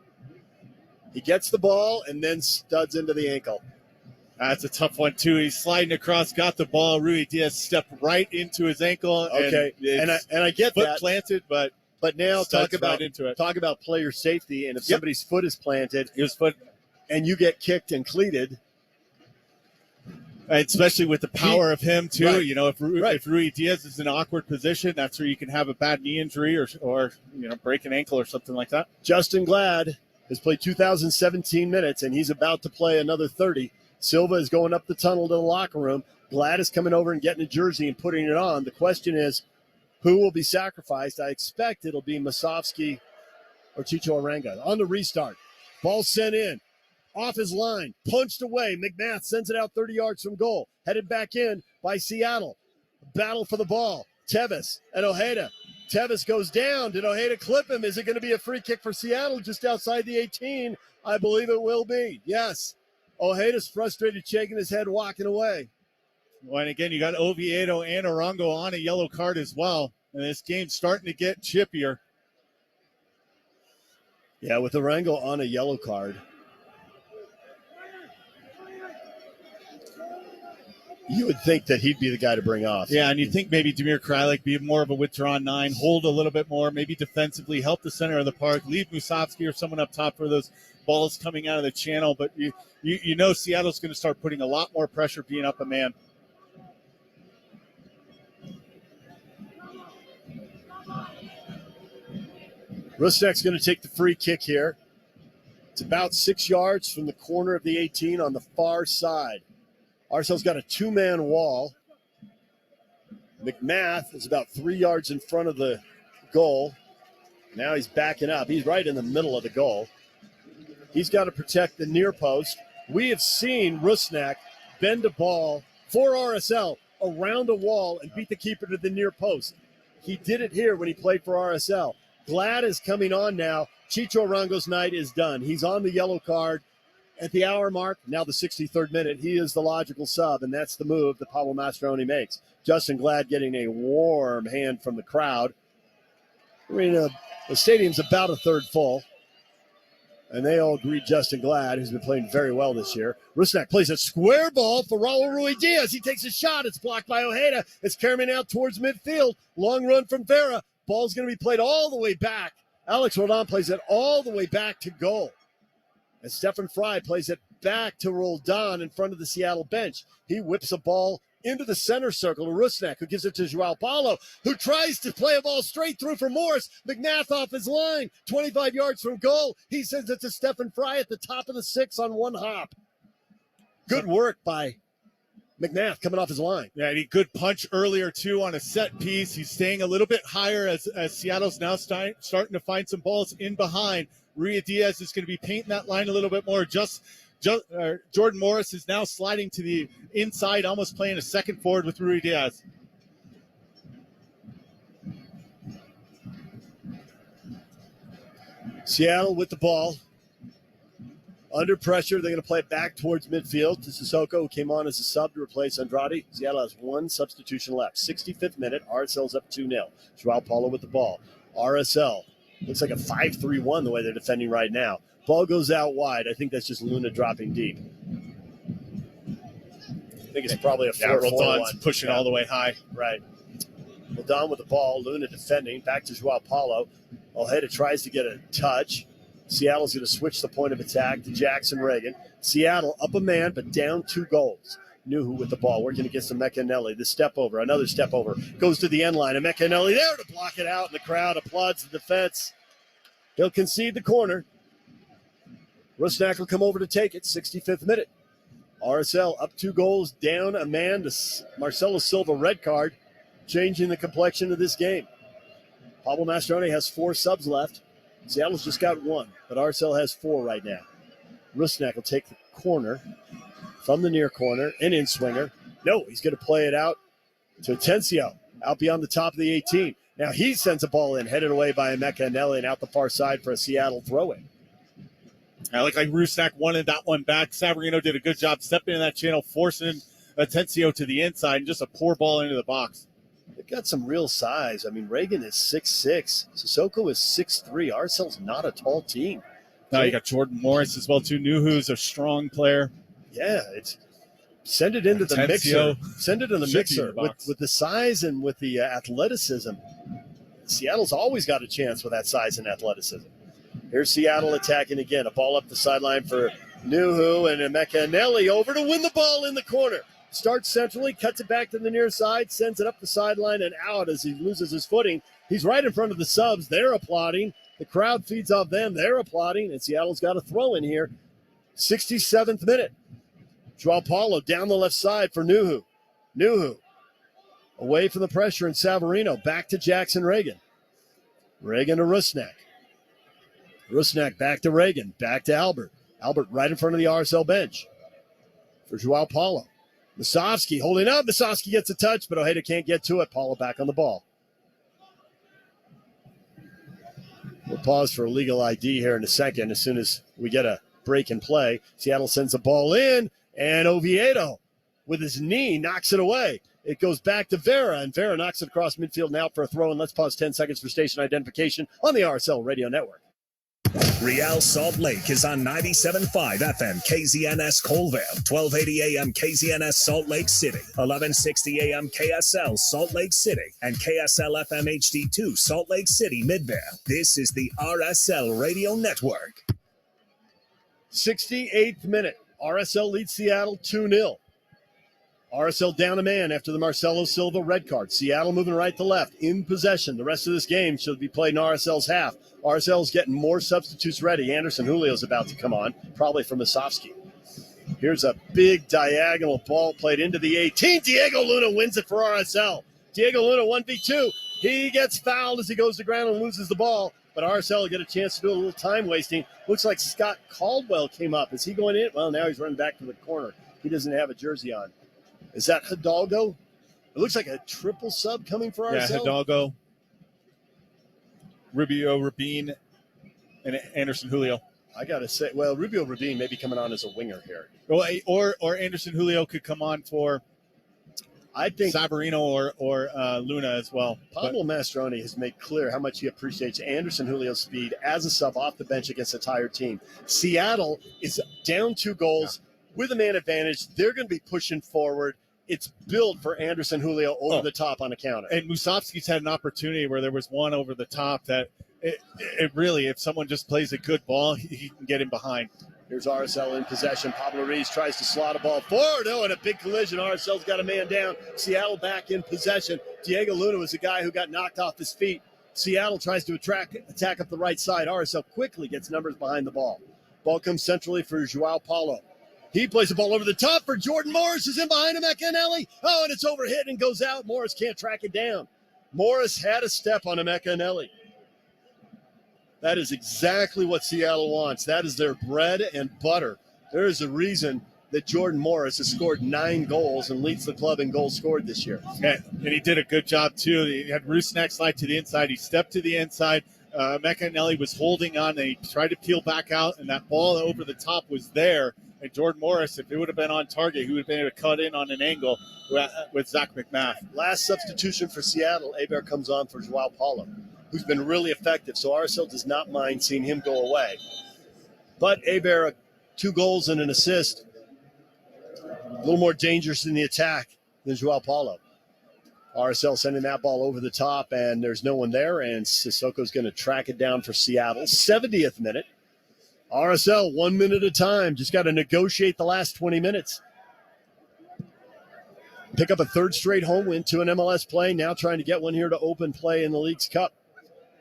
He gets the ball and then studs into the ankle. That's a tough one, too. He's sliding across, got the ball. Rui Diaz stepped right into his ankle. Okay, and I get foot that. planted, but now talk right into it. about player safety, and if somebody's foot is planted, and you get kicked and cleated, especially with the power of him too. Right. You know, if Rui Diaz is in an awkward position, that's where you can have a bad knee injury or break an ankle or something like that. Justin Glad has played 2,017 minutes, and he's about to play another 30. Silva is going up the tunnel to the locker room. Glad is coming over and getting a jersey and putting it on. The question is, who will be sacrificed? I expect it'll be Masovsky or Chicho Arango. On the restart, ball sent in, off his line, punched away. McMath sends it out 30 yards from goal. Headed back in by Seattle. Battle for the ball. Tevez and Ojeda. Tevez goes down. Did Ojeda clip him? Is it going to be a free kick for Seattle just outside the 18? I believe it will be. Yes. Ojeda's frustrated, shaking his head, walking away. Well, and again, you got Oviedo and Arango on a yellow card as well. And this game's starting to get chippier. Yeah, with Arango on a yellow card. You would think that he'd be the guy to bring off. Yeah, and you think maybe Damir Kralik be more of a withdrawn 9, hold a little bit more, maybe defensively, help the center of the park, leave Musovsky or someone up top for those balls coming out of the channel. But you know Seattle's going to start putting a lot more pressure being up a man. Rusnak's going to take the free kick here. It's about 6 yards from the corner of the 18 on the far side. RSL's got a 2-man wall. McMath is about 3 yards in front of the goal. Now he's backing up. He's right in the middle of the goal. He's got to protect the near post. We have seen Rusnak bend a ball for RSL around a wall and beat the keeper to the near post. He did it here when he played for RSL. Glad is coming on now. Chicho Arango's night is done. He's on the yellow card. At the hour mark, now the 63rd minute, he is the logical sub, and that's the move that Pablo Mastroeni makes. Justin Glad getting a warm hand from the crowd. I mean, the stadium's about a third full, and they all greet Justin Glad, who's been playing very well this year. Rusnak plays a square ball for Raul Rui Diaz. He takes a shot. It's blocked by Ojeda. It's carrying out towards midfield. Long run from Vera. Ball's going to be played all the way back. Alex Roldan plays it all the way back to goal. And Stefan Fry plays it back to Roldan in front of the Seattle bench. He whips a ball into the center circle to Rusnak, who gives it to Joao Paulo, who tries to play a ball straight through for Morris. McMath off his line, 25 yards from goal. He sends it to Stefan Fry at the top of the 6 on one hop. Good work by McNabb coming off his line. Yeah, he good punch earlier, too, on a set piece. He's staying a little bit higher as Seattle's now starting to find some balls in behind. Rui Diaz is going to be painting that line a little bit more. Jordan Morris is now sliding to the inside, almost playing a second forward with Rui Diaz. Seattle with the ball. Under pressure, they're going to play it back towards midfield to Sissoko, who came on as a sub to replace Andrade. Seattle has one substitution left. 65th minute, RSL's up 2-0. Joao Paulo with the ball. RSL looks like a 5-3-1 the way they're defending right now. Ball goes out wide. I think that's just Luna dropping deep. I think it's probably a 4-4-1. Pushing all the way high. Right. Ladon with the ball. Luna defending. Back to Joao Paulo. Ojeda tries to get a touch. Seattle's going to switch the point of attack to Jackson Reagan. Seattle up a man, but down 2 goals. Nuhu with the ball, working against Mecanelli. The step over, another step over. Goes to the end line, and Mecanelli there to block it out, and the crowd applauds the defense. He'll concede the corner. Rusnak will come over to take it, 65th minute. RSL up 2 goals, down a man to Marcelo Silva, red card, changing the complexion of this game. Pablo Mastroeni has 4 subs left. Seattle's just got 1, but RSL has 4 right now. Rusnak will take the corner from the near corner, an in-swinger. No, he's going to play it out to Atencio, out beyond the top of the 18. Now he sends a ball in, headed away by Mecanelli, and out the far side for a Seattle throw-in. I look like Rusnak wanted that one back. Savarino did a good job stepping in that channel, forcing Atencio to the inside, and just a poor ball into the box. They've got some real size. I mean, Reagan is 6'6". Sissoko is 6'3". RSL's not a tall team. Now you got Jordan Morris as well, too. Nuhu's a strong player. Yeah, send it into the mixer. Send it in the mixer with the size and with the athleticism. Seattle's always got a chance with that size and athleticism. Here's Seattle attacking again. A ball up the sideline for Nuhu, and Mecanelli over to win the ball in the corner. Starts centrally, cuts it back to the near side, sends it up the sideline and out as he loses his footing. He's right in front of the subs. They're applauding. The crowd feeds off them. They're applauding, and Seattle's got a throw in here. 67th minute. Joao Paulo down the left side for Nuhu. Nuhu away from the pressure, and Savarino back to Jackson Reagan. Reagan to Rusnak. Rusnak back to Reagan. Back to Albert. Albert right in front of the RSL bench for Joao Paulo. Musovski holding up. Musovski gets a touch, but Ojeda can't get to it. Paulo back on the ball. We'll pause for a legal ID here in a second as soon as we get a break in play. Seattle sends the ball in, and Oviedo with his knee knocks it away. It goes back to Vera, and Vera knocks it across midfield now for a throw, and let's pause 10 seconds for station identification on the RSL Radio Network. Real Salt Lake is on 97.5 FM KZNS Colville, 1280 AM KZNS Salt Lake City, 1160 AM KSL Salt Lake City, and KSL FM HD2 Salt Lake City Midvale. This is the RSL Radio Network. 68th minute. RSL leads Seattle 2-0. RSL down a man after the Marcelo Silva red card. Seattle moving right to left, in possession. The rest of this game should be played in RSL's half. RSL's getting more substitutes ready. Anderson Julio's about to come on, probably from Musovski. Here's a big diagonal ball played into the 18. Diego Luna wins it for RSL. Diego Luna 1v2. He gets fouled as he goes to ground and loses the ball. But RSL will get a chance to do a little time wasting. Looks like Scott Caldwell came up. Is he going in? Well, now he's running back to the corner. He doesn't have a jersey on. Is that Hidalgo? It looks like a triple sub coming for RSL. Yeah, Hidalgo, Rubio, Rabin, and Anderson Julio. I got to say, well, Rubio Rabin may be coming on as a winger here. Well, or Anderson Julio could come on for, I think, Savarino or Luna as well. Pablo Mastroeni has made clear how much he appreciates Anderson Julio's speed as a sub off the bench against a tired team. Seattle is down 2 goals with a man advantage. They're going to be pushing forward. It's built for Anderson Julio over the top on a counter. And Musovski's had an opportunity where there was one over the top that it really, if someone just plays a good ball, he can get in behind. Here's RSL in possession. Pablo Ruiz tries to slot a ball forward. Oh, and a big collision. RSL's got a man down. Seattle back in possession. Diego Luna was the guy who got knocked off his feet. Seattle tries to attack up the right side. RSL quickly gets numbers behind the ball. Ball comes centrally for Joao Paulo. He plays the ball over the top for Jordan Morris, who's in behind him, Ecanelli. Oh, and it's overhit and goes out. Morris can't track it down. Morris had a step on him, Ecanelli. That is exactly what Seattle wants. That is their bread and butter. There is a reason that Jordan Morris has scored 9 goals and leads the club in goals scored this year. And he did a good job, too. He had Rusnak slide to the inside. He stepped to the inside. Mecanelli was holding on. They tried to peel back out, and that ball over the top was there. And Jordan Morris, if it would have been on target, he would have been able to cut in on an angle with Zach McMath. Last substitution for Seattle, Hebert comes on for Joao Paulo, who's been really effective. So RSL does not mind seeing him go away. But Hebert, 2 goals and an assist, a little more dangerous in the attack than Joao Paulo. RSL sending that ball over the top, and there's no one there, and Sissoko's going to track it down for Seattle. 70th minute. RSL 1 minute at a time. Just got to negotiate the last 20 minutes. Pick up a 3rd straight home win to an MLS play. Now trying to get one here to open play in the League's Cup.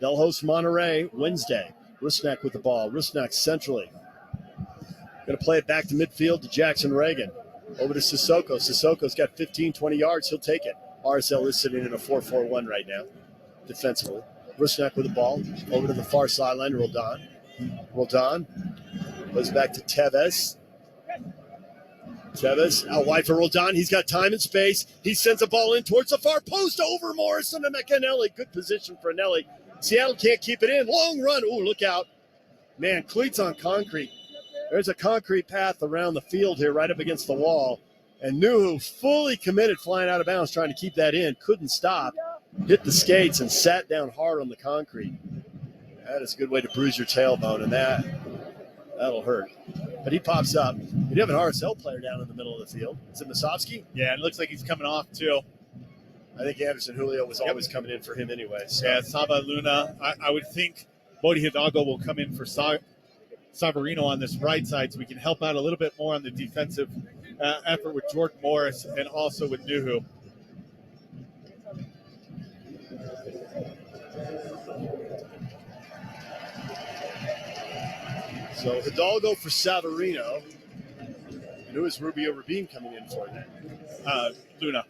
They'll host Monterrey Wednesday. Rusnak with the ball. Rusnak centrally. Going to play it back to midfield to Jackson Reagan. Over to Sissoko. Sissoko's got 15, 20 yards. He'll take it. RSL is sitting in a 4-4-1 right now, defensively. Rusnak with the ball. Over to the far sideline, Roldan. Roldan goes back to Tevez. Tevez out wide for Roldan. He's got time and space. He sends a ball in towards the far post over Morrison to McAnelli. Good position for Nelly. Seattle can't keep it in. Long run. Ooh, look out. Man, cleats on concrete. There's a concrete path around the field here right up against the wall. And Nuhu fully committed flying out of bounds trying to keep that in. Couldn't stop. Hit the skates and sat down hard on the concrete. That is a good way to bruise your tailbone, and that'll hurt. But he pops up. You have an RSL player down in the middle of the field. Is it Masovsky? Yeah, it looks like he's coming off, too. I think Anderson Julio was always coming in for him anyway. So. Yeah, Saba Luna. I would think Bodie Hidalgo will come in for Savarino on this right side so we can help out a little bit more on the defensive effort with Jordan Morris and also with Nuhu. So Hidalgo for Savarino. And who is Rubio Rabin coming in for then? Luna.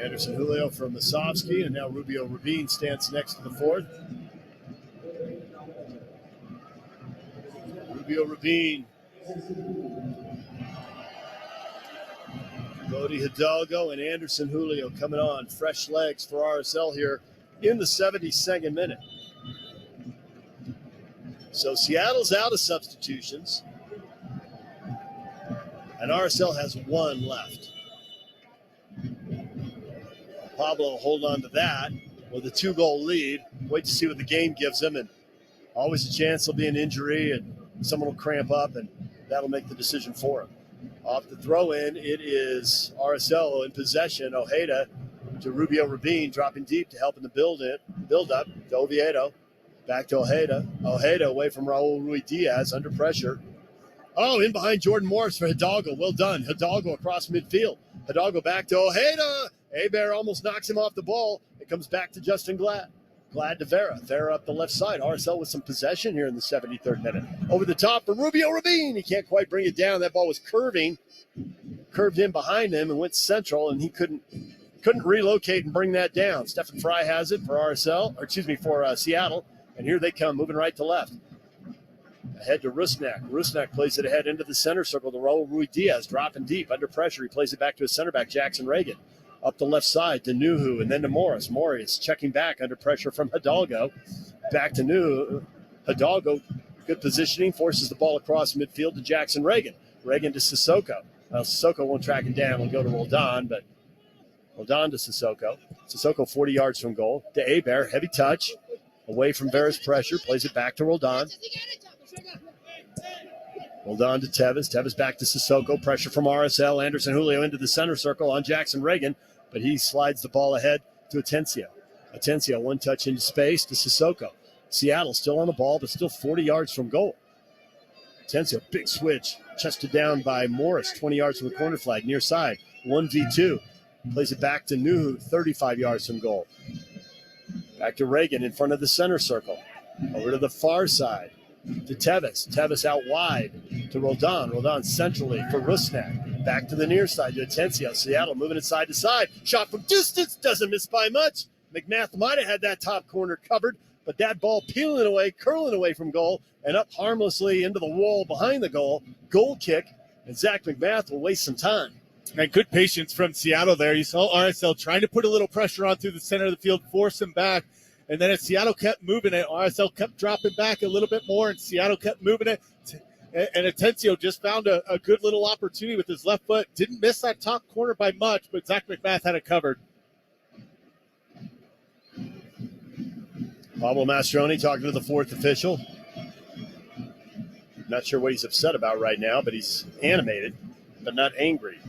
Anderson Julio for Masovsky, and now Rubio Rabin stands next to the fourth. Rubio Rabin. Bodie Hidalgo and Anderson Julio coming on. Fresh legs for RSL here in the 72nd minute. So Seattle's out of substitutions. And RSL has 1 left. Pablo will hold on to that with a 2-goal lead. Wait to see what the game gives him. And always a chance there'll be an injury and someone will cramp up, and that'll make the decision for him. Off the throw in, it is RSL in possession. Ojeda to Rubio Rabin, dropping deep to help in the build up to Oviedo. Back to Ojeda. Ojeda away from Raul Rui Diaz, under pressure. Oh, in behind Jordan Morris for Hidalgo. Well done. Hidalgo across midfield. Hidalgo back to Ojeda. Hebert almost knocks him off the ball. It comes back to Justin Glad. Glad to Vera. Vera up the left side. RSL with some possession here in the 73rd minute. Over the top for Rubio Rabin. He can't quite bring it down. That ball was curved in behind him and went central, and he couldn't relocate and bring that down. Stephen Fry has it for for Seattle. And here they come, moving right to left. Ahead to Rusnak. Rusnak plays it ahead into the center circle to Raul Rui Diaz, dropping deep, under pressure. He plays it back to his center back, Jackson Reagan. Up the left side to Nuhu and then to Morris. Morris checking back under pressure from Hidalgo. Back to Nuhu. Hidalgo, good positioning, forces the ball across midfield to Jackson Reagan. Reagan to Sissoko. Well, Sissoko won't track it down. We'll go to Roldan, but Roldan to Sissoko. Sissoko 40 yards from goal. To Hebert, heavy touch. Away from Vera's pressure, plays it back to Roldan. Roldan to Tevez. Tevez back to Sissoko. Pressure from RSL. Anderson Julio into the center circle on Jackson Reagan, but he slides the ball ahead to Atencio. Atencio, one touch into space to Sissoko. Seattle still on the ball, but still 40 yards from goal. Atencio, big switch. Chested down by Morris, 20 yards from the corner flag, near side. 1v2. Plays it back to Nuhu, 35 yards from goal. Back to Reagan in front of the center circle. Over to the far side. to Tevis. Tevis out wide to Roldan. Roldan centrally for Rusnak. Back to the near side to Atencio. Seattle moving it side to side. Shot from distance. Doesn't miss by much. McMath might have had that top corner covered, but that ball peeling away, curling away from goal, and up harmlessly into the wall behind the goal. Goal kick, and Zach McMath will waste some time. And good patience from Seattle there. You saw RSL trying to put a little pressure on through the center of the field, force him back. And then as Seattle kept moving it, RSL kept dropping back a little bit more, and Seattle kept moving it. And Atencio just found a good little opportunity with his left foot. Didn't miss that top corner by much, but Zach McMath had it covered. Pablo Mastroeni talking to the fourth official. Not sure what he's upset about right now, but he's animated, but not angry.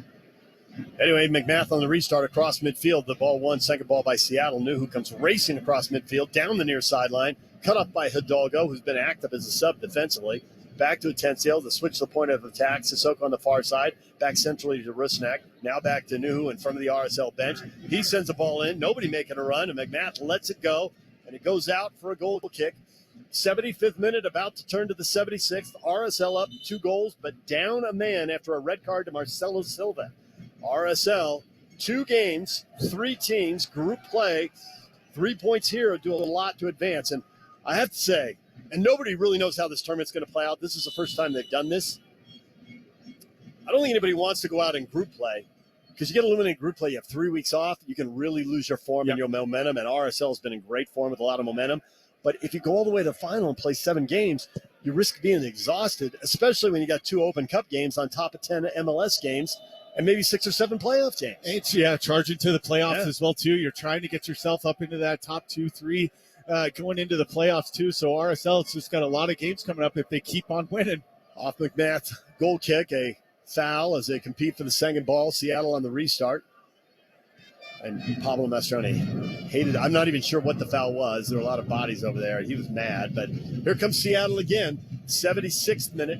Anyway, McMath on the restart across midfield. The ball won, second ball by Seattle. Nuhu comes racing across midfield, down the near sideline, cut off by Hidalgo, who's been active as a sub defensively. Back to Atencio, the switch the point of attack. Sissoko on the far side, back centrally to Rusnak. Now back to Nuhu in front of the RSL bench. He sends the ball in, nobody making a run, and McMath lets it go, and it goes out for a goal kick. 75th minute, about to turn to the 76th. RSL up 2 goals, but down a man after a red card to Marcelo Silva. RSL, 2 games, 3 teams, group play, 3 points here, do a lot to advance. And I have to say, and nobody really knows how this tournament's going to play out. This is the first time they've done this. I don't think anybody wants to go out in group play because you get eliminated in group play. You have 3 weeks off. You can really lose your form and your momentum. And RSL has been in great form with a lot of momentum. But if you go all the way to the final and play 7 games, you risk being exhausted, especially when you got 2 Open Cup games on top of 10 MLS games and maybe 6 or 7 playoff games. It's, charging to the playoffs as well, too. You're trying to get yourself up into that top 2, 3 going into the playoffs, too. So RSL has just got a lot of games coming up if they keep on winning. Off McMath, goal kick, a foul as they compete for the second ball. Seattle on the restart. And Pablo Mastroeni hated it. I'm not even sure what the foul was. There were a lot of bodies over there. He was mad. But here comes Seattle again. 76th minute.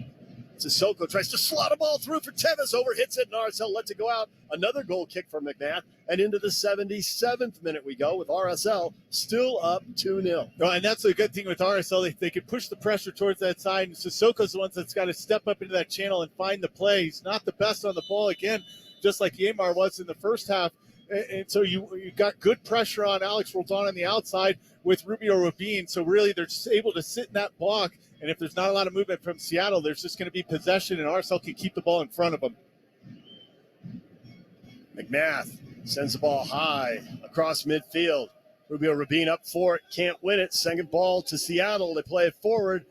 Sissoko tries to slot a ball through for Tevis. Overhits it, and RSL lets it go out. Another goal kick for McMath. And into the 77th minute we go with RSL still up 2-0. Oh, and that's a good thing with RSL. They can push the pressure towards that side. And Sissoko's the one that's got to step up into that channel and find the play. He's not the best on the ball, again, just like Yamar was in the first half. And so you got good pressure on Alex Roldan on the outside with Rubio Rubin. So really they're just able to sit in that block. And if there's not a lot of movement from Seattle, there's just going to be possession, and RSL can keep the ball in front of them. McMath sends the ball high across midfield. Rubio Rubin up for it, can't win it. Second ball to Seattle. They play it forward.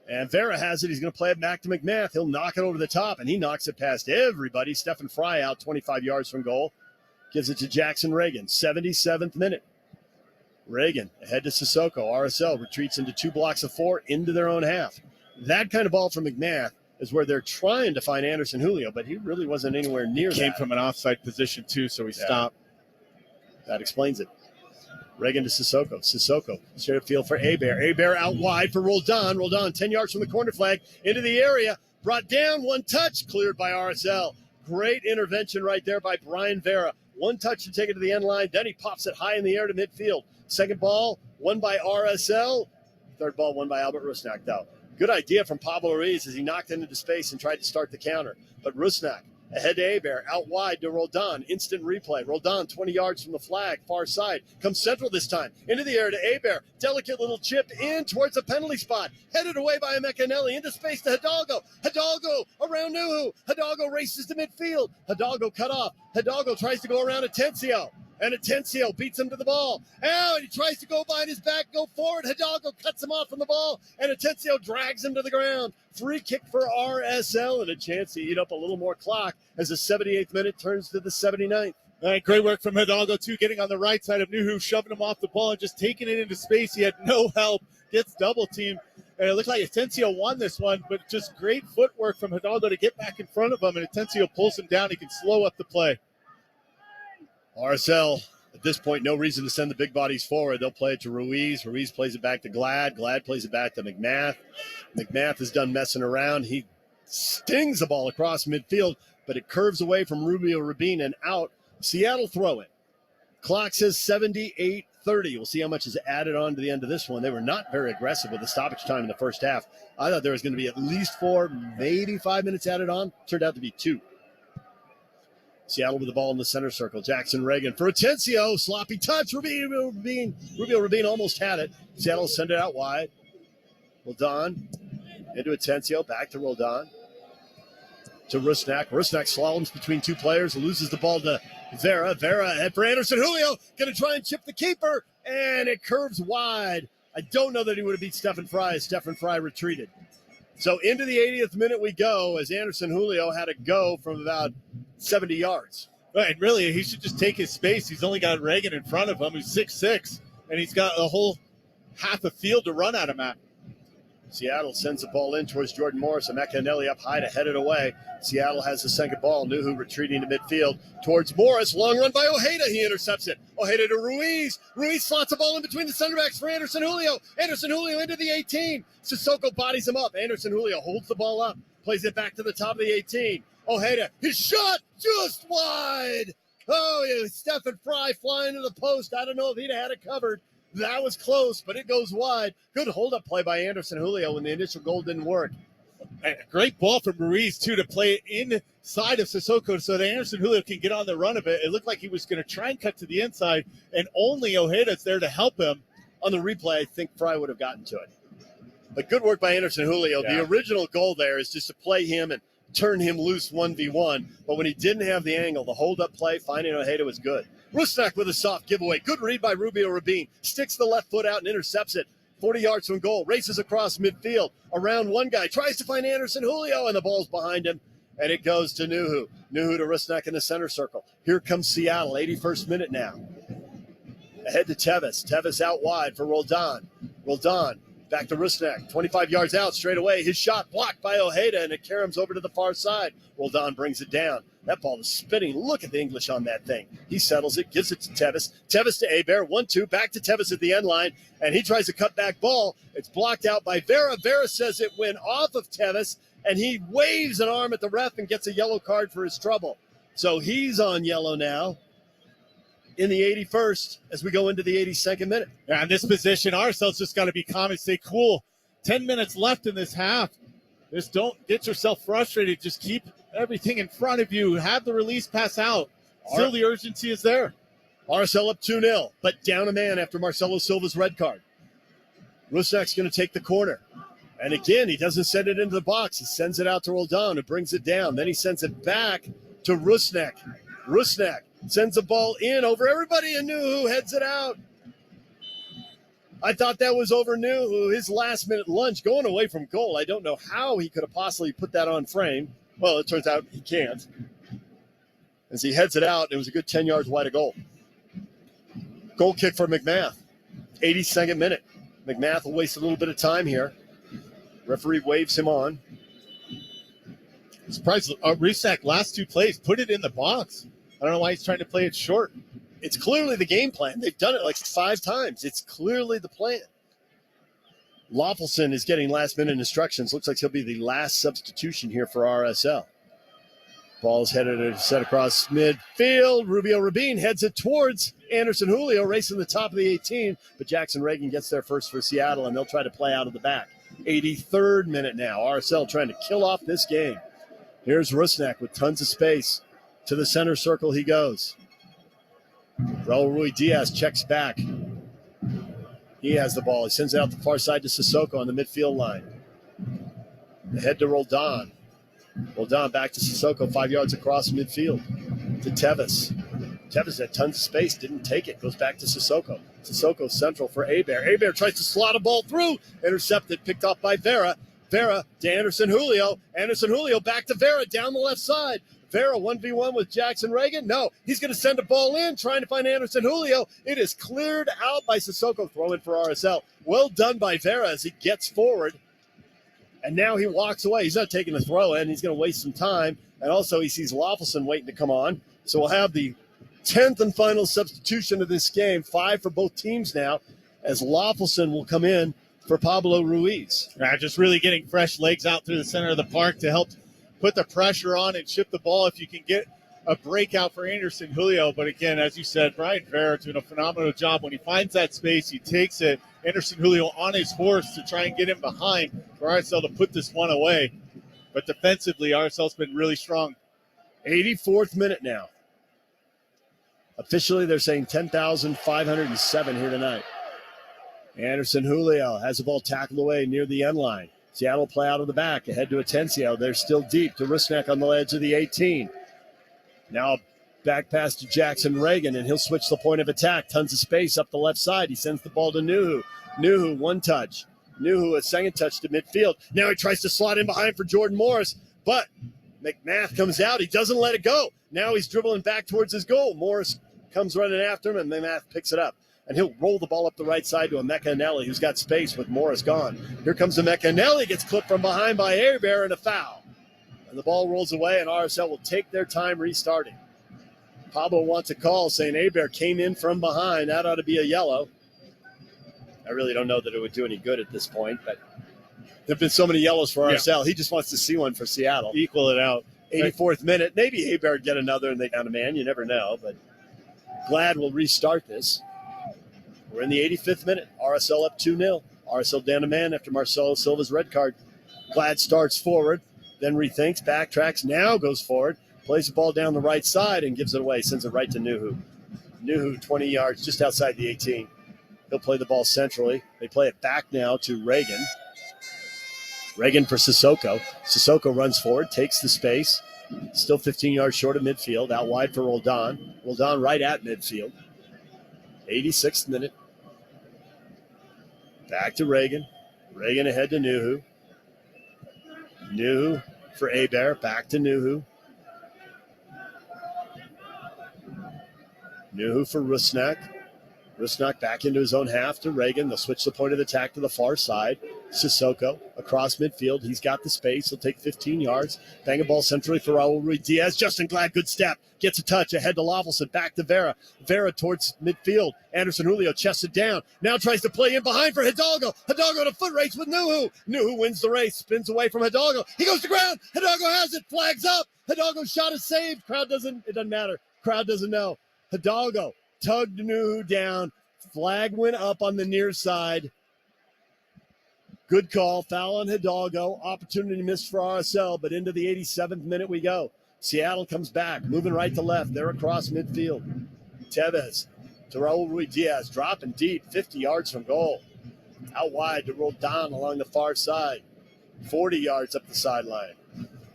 And Vera has it. He's going to play it back to McMath. He'll knock it over the top, and he knocks it past everybody. Stephen Fry out 25 yards from goal. Gives it to Jackson Reagan, 77th minute. Reagan ahead to Sissoko. RSL retreats into 2 blocks of 4 into their own half. That kind of ball from McMath is where they're trying to find Anderson Julio, but he really wasn't anywhere near that. Came from an offside position, too, so he stopped. That explains it. Reagan to Sissoko. Sissoko straight up field for Hebert. Hebert out wide for Roldan. Roldan 10 yards from the corner flag into the area. Brought down, 1 touch, cleared by RSL. Great intervention right there by Brian Vera. 1 touch to take it to the end line. Then he pops it high in the air to midfield. Second ball, won by RSL. Third ball, won by Albert Rusnak, though. Good idea from Pablo Ruiz as he knocked it into space and tried to start the counter. But Rusnak ahead to Hebert, out wide to Roldan. Instant replay. Roldan 20 yards from the flag, far side. Comes central this time. Into the air to Hebert. Delicate little chip in towards the penalty spot. Headed away by Mecanelli. Into space to Hidalgo. Hidalgo around Nuhu. Hidalgo races to midfield. Hidalgo cut off. Hidalgo tries to go around Atencio. And Atencio beats him to the ball. And he tries to go behind his back, go forward. Hidalgo cuts him off from the ball, and Atencio drags him to the ground. Free kick for RSL and a chance to eat up a little more clock as the 78th minute turns to the 79th. All right, great work from Hidalgo, too, getting on the right side of Nuhu, shoving him off the ball and just taking it into space. He had no help, gets double teamed. And it looked like Atencio won this one, but just great footwork from Hidalgo to get back in front of him, and Atencio pulls him down. He can slow up the play. RSL, at this point, no reason to send the big bodies forward. They'll play it to Ruiz. Ruiz plays it back to Glad. Glad plays it back to McMath. McMath is done messing around. He stings the ball across midfield, but it curves away from Rubio Rubin and out. Seattle throw it. Clock says 78:30 30. We'll see how much is added on to the end of this one. They were not very aggressive with the stoppage time in the first half. I thought there was going to be at least 4, maybe 5 minutes added on. Turned out to be 2. Seattle with the ball in the center circle. Jackson Reagan for Atencio. Sloppy touch. Rubio Rabin almost had it. Seattle send it out wide. Roldan into Atencio. Back to Roldan. To Rusnak. Rusnak slaloms between 2 players. Loses the ball to Vera. Vera head for Anderson Julio. Going to try and chip the keeper. And it curves wide. I don't know that he would have beat Stephen Fry as Stephen Fry retreated. So into the 80th minute we go as Anderson Julio had to go from about 70 yards. Right, and really, he should just take his space. He's only got Reagan in front of him, who's 6'6", and he's got a whole half a field to run at him at. Seattle sends the ball in towards Jordan Morris. And Macanelli up high to head it away. Seattle has the second ball. Nuhu retreating to midfield towards Morris. Long run by Ojeda. He intercepts it. Ojeda to Ruiz. Ruiz slots the ball in between the center backs for Anderson Julio. Anderson Julio into the 18. Sissoko bodies him up. Anderson Julio holds the ball up. Plays it back to the top of the 18. Ojeda, his shot just wide. Oh, yeah, Stephen Fry flying to the post. I don't know if he'd have had it covered. That was close, but it goes wide. Good hold-up play by Anderson Julio when the initial goal didn't work. A great ball from Ruiz, too, to play it inside of Sissoko so that Anderson Julio can get on the run of it. It looked like he was going to try and cut to the inside, and only Ojeda's there to help him. On the replay, I think Fry would have gotten to it. But good work by Anderson Julio. Yeah. The original goal there is just to play him and turn him loose 1v1. But when he didn't have the angle, the hold-up play, finding Ojeda was good. Rusnak with a soft giveaway. Good read by Rubio Rabin. Sticks the left foot out and intercepts it. 40 yards from goal. Races across midfield. Around one guy. Tries to find Anderson Julio, and the ball's behind him. And it goes to Nuhu. Nuhu to Rusnak in the center circle. Here comes Seattle. 81st minute now. Ahead to Tevez. Tevez out wide for Roldan. Roldan back to Rusnak. 25 yards out straight away. His shot blocked by Ojeda, and it caroms over to the far side. Roldan brings it down. That ball is spinning. Look at the English on that thing. He settles it, gives it to Tevez. Tevez to Hebert. 1-2. Back to Tevez at the end line. And he tries a cutback ball. It's blocked out by Vera. Vera says it went off of Tevez. And he waves an arm at the ref and gets a yellow card for his trouble. So he's on yellow now in the 81st as we go into the 82nd minute. Yeah, in this position, RSL's just got to be calm and stay cool. 10 minutes left in this half. Just don't get yourself frustrated. Just keep everything in front of you. Have the release pass out. Still the urgency is there. RSL up 2-0, but down a man after Marcelo Silva's red card. Rusnak's going to take the corner. And again, he doesn't send it into the box. He sends it out to Roldan, who brings it down. Then he sends it back to Rusnak. Rusnak sends the ball in over everybody, and Nuhu heads it out. I thought that was over Nuhu, his last-minute lunge going away from goal. I don't know how he could have possibly put that on frame. Well, it turns out he can't. As he heads it out, it was a good 10 yards wide of goal. Goal kick for McMath. 82nd minute. McMath will waste a little bit of time here. Referee waves him on. Surprised Rusnak last 2 plays, put it in the box. I don't know why he's trying to play it short. It's clearly the game plan. They've done it like 5 times. It's clearly the plan. Loffelson is getting last-minute instructions. Looks like he'll be the last substitution here for RSL. Ball's headed set across midfield. Rubio Rabin heads it towards Anderson Julio, racing the top of the 18. But Jackson Reagan gets there first for Seattle, and they'll try to play out of the back. 83rd minute now. RSL trying to kill off this game. Here's Rusnak with tons of space. To the center circle he goes. Raul Rui Diaz checks back. He has the ball. He sends it out the far side to Sissoko on the midfield line. Ahead to Roldan. Roldan back to Sissoko, 5 yards across midfield. To Tevez. Tevez had tons of space, didn't take it. Goes back to Sissoko. Sissoko central for Hebert. Hebert tries to slot a ball through. Intercepted, picked off by Vera. Vera to Anderson Julio. Anderson Julio back to Vera down the left side. Vera 1v1 with Jackson Reagan. No, he's going to send a ball in, trying to find Anderson Julio. It is cleared out by Sissoko, throwing for RSL. Well done by Vera as he gets forward. And now he walks away. He's not taking a throw in. He's going to waste some time. And also he sees Loffelson waiting to come on. So we'll have the 10th and final substitution of this game. 5 for both teams now, as Loffelson will come in for Pablo Ruiz. Just really getting fresh legs out through the center of the park to help put the pressure on and chip the ball. If you can get a breakout for Anderson Julio. But again, as you said, Brian Vera doing a phenomenal job. When he finds that space, he takes it. Anderson Julio on his horse to try and get him behind for RSL to put this one away. But defensively, RSL's been really strong. 84th minute now. Officially, they're saying 10,507 here tonight. Anderson Julio has the ball tackled away near the end line. Seattle play out of the back, ahead to Atencio. They're still deep to Rusnak on the edge of the 18. Now back pass to Jackson Reagan, and he'll switch the point of attack. Tons of space up the left side. He sends the ball to Nuhu. Nuhu, one touch. Nuhu, a second touch to midfield. Now he tries to slot in behind for Jordan Morris, but McMath comes out. He doesn't let it go. Now he's dribbling back towards his goal. Morris comes running after him, and McMath picks it up. And he'll roll the ball up the right side to a Meccanelli, who's got space with Morris gone. Here comes the Meccanelli, gets clipped from behind by Hebert, and a foul. And the ball rolls away, and RSL will take their time restarting. Pablo wants a call, saying Hebert came in from behind. That ought to be a yellow. I really don't know that it would do any good at this point, but there have been so many yellows for RSL. He just wants to see one for Seattle. Equal it out. 84th minute. Maybe Hebert get another and they down a man. You never know, but Glad will restart this. We're in the 85th minute. RSL up 2-0. RSL down a man after Marcelo Silva's red card. Glad starts forward, then rethinks, backtracks, now goes forward, plays the ball down the right side and gives it away, sends it right to Nuhu. Nuhu, 20 yards just outside the 18. He'll play the ball centrally. They play it back now to Reagan. Reagan for Sissoko. Sissoko runs forward, takes the space. Still 15 yards short of midfield. Out wide for Roldan. Roldan right at midfield. 86th minute. Back to Reagan. Reagan ahead to Nuhu. Nuhu for Hebert. Back to Nuhu. Nuhu for Rusnak. Rusnak back into his own half to Reagan. They'll switch the point of attack to the far side. Sissoko across midfield. He's got the space. He'll take 15 yards. Bang a ball centrally for Raul Ruiz Diaz. Justin Glad, good step. Gets a touch ahead to Lovelson. Back to Vera. Vera towards midfield. Anderson Julio chests it down. Now tries to play in behind for Hidalgo. Hidalgo to foot race with Nuhu. Nuhu wins the race. Spins away from Hidalgo. He goes to ground. Hidalgo has it. Flags up. Hidalgo's shot is saved. It doesn't matter. Crowd doesn't know. Hidalgo tugged Nuhu down. Flag went up on the near side. Good call. Foul on Hidalgo. Opportunity missed for RSL, but into the 87th minute we go. Seattle comes back, moving right to left. They're across midfield. Tevez to Raul Ruiz Diaz, dropping deep, 50 yards from goal. Out wide to Roldan along the far side. 40 yards up the sideline.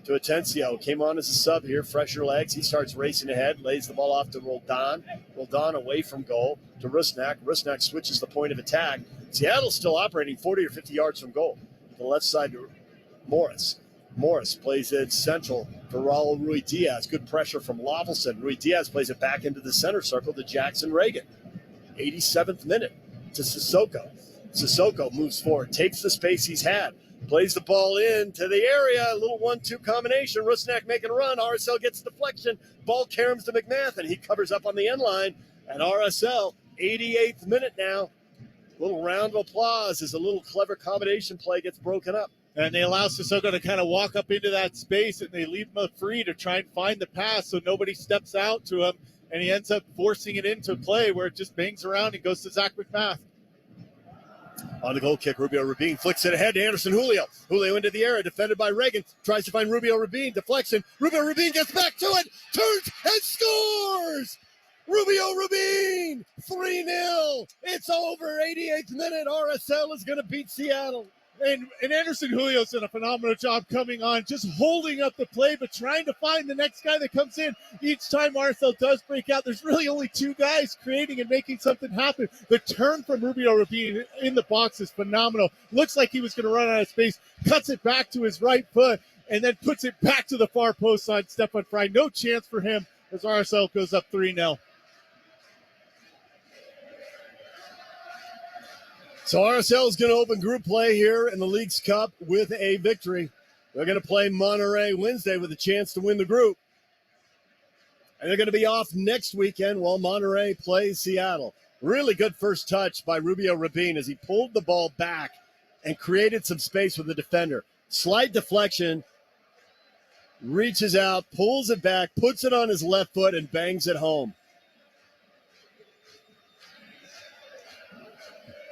To Atencio, came on as a sub here, fresher legs. He starts racing ahead, lays the ball off to Roldan. Roldan away from goal to Rusnak. Rusnak switches the point of attack. Seattle's still operating 40 or 50 yards from goal. To the left side to Morris. Morris plays it central for Raul Ruiz Diaz. Good pressure from Lovelson. Ruiz Diaz plays it back into the center circle to Jackson Reagan. 87th minute to Sissoko. Sissoko moves forward, takes the space he's had. Plays the ball into the area. A little 1-2 combination. Rusnak making a run. RSL gets deflection. Ball caroms to McMath, and he covers up on the end line. And RSL, 88th minute now. Little round of applause as a little clever combination play gets broken up. And they allow Sissoko to kind of walk up into that space, and they leave him free to try and find the pass so nobody steps out to him. And he ends up forcing it into play where it just bangs around and goes to Zach McMath. On the goal kick, Rubio Rabin flicks it ahead to Anderson Julio. Julio into the area, defended by Reagan. Tries to find Rubio Rabin. Deflection. Rubio Rabin gets back to it. Turns and scores! Rubio Rabin! 3-0. It's over. 88th minute. RSL is going to beat Seattle. And Anderson Julio's done a phenomenal job coming on, just holding up the play, but trying to find the next guy that comes in. Each time RSL does break out, there's really only two guys creating and making something happen. The turn from Rubio Rabin in the box is phenomenal. Looks like he was going to run out of space, cuts it back to his right foot, and then puts it back to the far post on Stefan Fry. No chance for him as RSL goes up 3-0. So RSL is going to open group play here in the League's Cup with a victory. They're going to play Monterey Wednesday with a chance to win the group. And they're going to be off next weekend while Monterey plays Seattle. Really good first touch by Rubio Rabin as he pulled the ball back and created some space with the defender. Slight deflection. reaches out, pulls it back, puts it on his left foot, and bangs it home.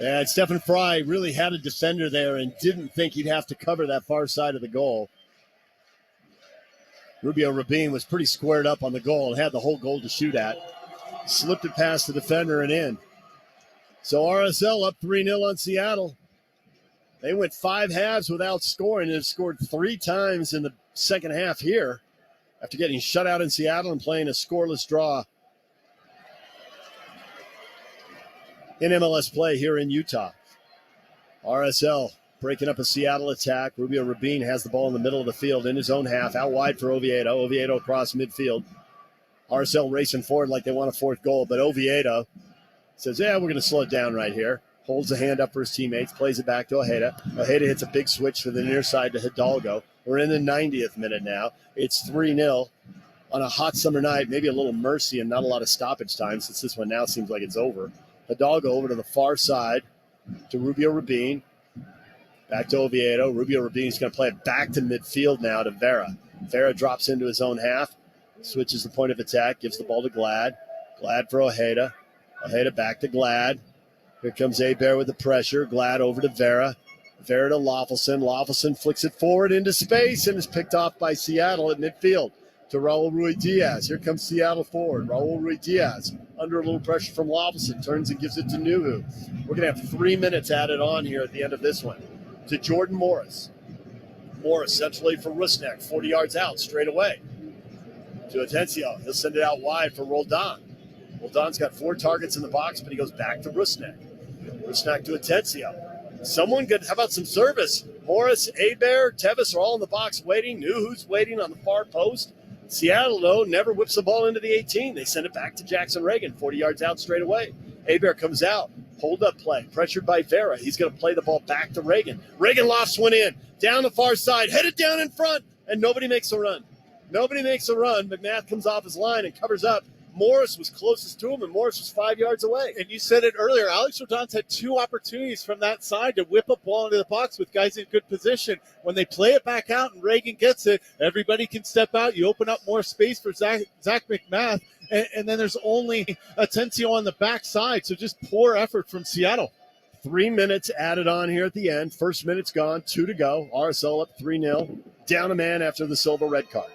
And Stephen Fry really had a defender there and didn't think he'd have to cover that far side of the goal. Rubio Rabin was pretty squared up on the goal and had the whole goal to shoot at. Slipped it past the defender and in. So RSL up 3-0 on Seattle. They went 5 halves without scoring and have scored 3 times in the second half here after getting shut out in Seattle and playing a scoreless draw in MLS play here in Utah. RSL breaking up a Seattle attack. Rubio Rabin has the ball in the middle of the field in his own half, out wide for Oviedo. Oviedo across midfield. RSL racing forward like they want a 4th goal, but Oviedo says, yeah, we're going to slow it down right here. Holds a hand up for his teammates, plays it back to Ojeda. Ojeda hits a big switch to the near side to Hidalgo. We're in the 90th minute now. It's 3-0 on a hot summer night, maybe a little mercy and not a lot of stoppage time since this one now seems like it's over. Hidalgo over to the far side to Rubio Rabin. Back to Oviedo. Rubio Rabin is going to play it back to midfield now to Vera. Vera drops into his own half, switches the point of attack, gives the ball to Glad. Glad for Ojeda. Ojeda back to Glad. Here comes Abear with the pressure. Glad over to Vera. Vera to Loffelson. Loffelson flicks it forward into space and is picked off by Seattle at midfield to Raul Rui Diaz. Here comes Seattle forward. Raul Rui Diaz under a little pressure from Loffelson. Turns and gives it to Nuhu. We're going to have 3 minutes added on here at the end of this one. To Jordan Morris. Morris centrally for Rusnak. 40 yards out straight away. To Atencio. He'll send it out wide for Roldan. Roldan's got 4 targets in the box, but he goes back to Rusnak. Rusnak to Atencio. Someone good. How about some service? Morris, Abear, Tevis are all in the box waiting. Nuhu's waiting on the far post. Seattle, though, never whips the ball into the 18. They send it back to Jackson Reagan, 40 yards out straight away. Abear comes out. Hold-up play. Pressured by Vera. He's going to play the ball back to Reagan. Reagan lofts one in. Down the far side. Headed down in front. And nobody makes a run. Nobody makes a run. McMath comes off his line and covers up. Morris was closest to him, and Morris was 5 yards away. And you said it earlier, Alex Rodon's had 2 opportunities from that side to whip a ball into the box with guys in good position. When they play it back out and Reagan gets it, everybody can step out. You open up more space for Zach McMath, and then there's only Atencio on the backside. So just poor effort from Seattle. 3 minutes added on here at the end. First minute's gone, 2 to go. RSL up 3-0. Down a man after the silver red card.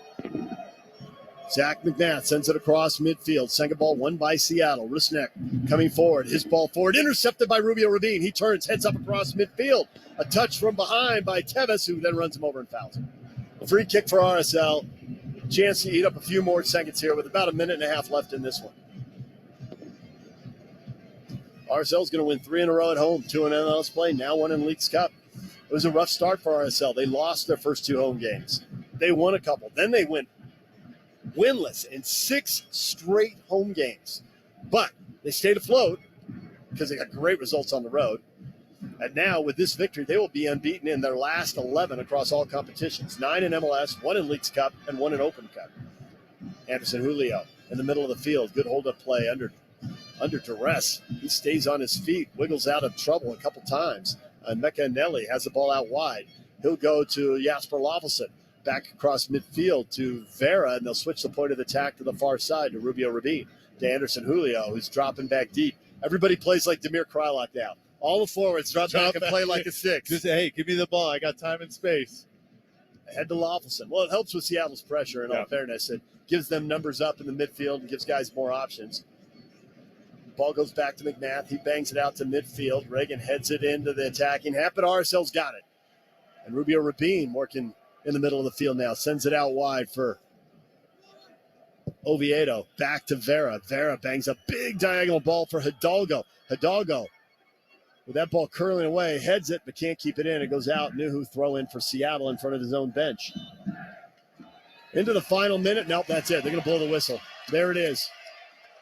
Zach McMath sends it across midfield. Second ball won by Seattle. Rusnak coming forward. His ball forward. Intercepted by Rubio Rabin. He turns, heads up across midfield. A touch from behind by Tevis, who then runs him over and fouls him. A free kick for RSL. Chance to eat up a few more seconds here with about a minute and a half left in this one. RSL's going to win 3 in a row at home. 2 in MLS play, now 1 in Leagues Cup. It was a rough start for RSL. They lost their first 2 home games. They won a couple. Then they went winless in 6 straight home games. But they stayed afloat because they got great results on the road. And now with this victory, they will be unbeaten in their last 11 across all competitions. 9 in MLS, 1 in Leagues Cup, and 1 in Open Cup. Anderson Julio in the middle of the field. Good hold-up play under duress. He stays on his feet, wiggles out of trouble a couple times. And Mecca Nelly has the ball out wide. He'll go to Jasper Loffelson. Back across midfield to Vera, and they'll switch the point of attack to the far side to Rubio Rabin. To Anderson Julio, who's dropping back deep. Everybody plays like Damir Krylak now. All the forwards drop back and play like a 6. Just, hey, give me the ball. I got time and space. Ahead to Loffelson. Well, it helps with Seattle's pressure, in all fairness. It gives them numbers up in the midfield and gives guys more options. Ball goes back to McMath. He bangs it out to midfield. Reagan heads it into the attacking half, but RSL's got it. And Rubio Rabin working in the middle of the field now. Sends it out wide for Oviedo. Back to Vera. Vera bangs a big diagonal ball for Hidalgo. Hidalgo, with that ball curling away, heads it, but can't keep it in. It goes out. Nuhu throw in for Seattle in front of his own bench. Into the final minute. Nope, that's it. They're going to blow the whistle. There it is.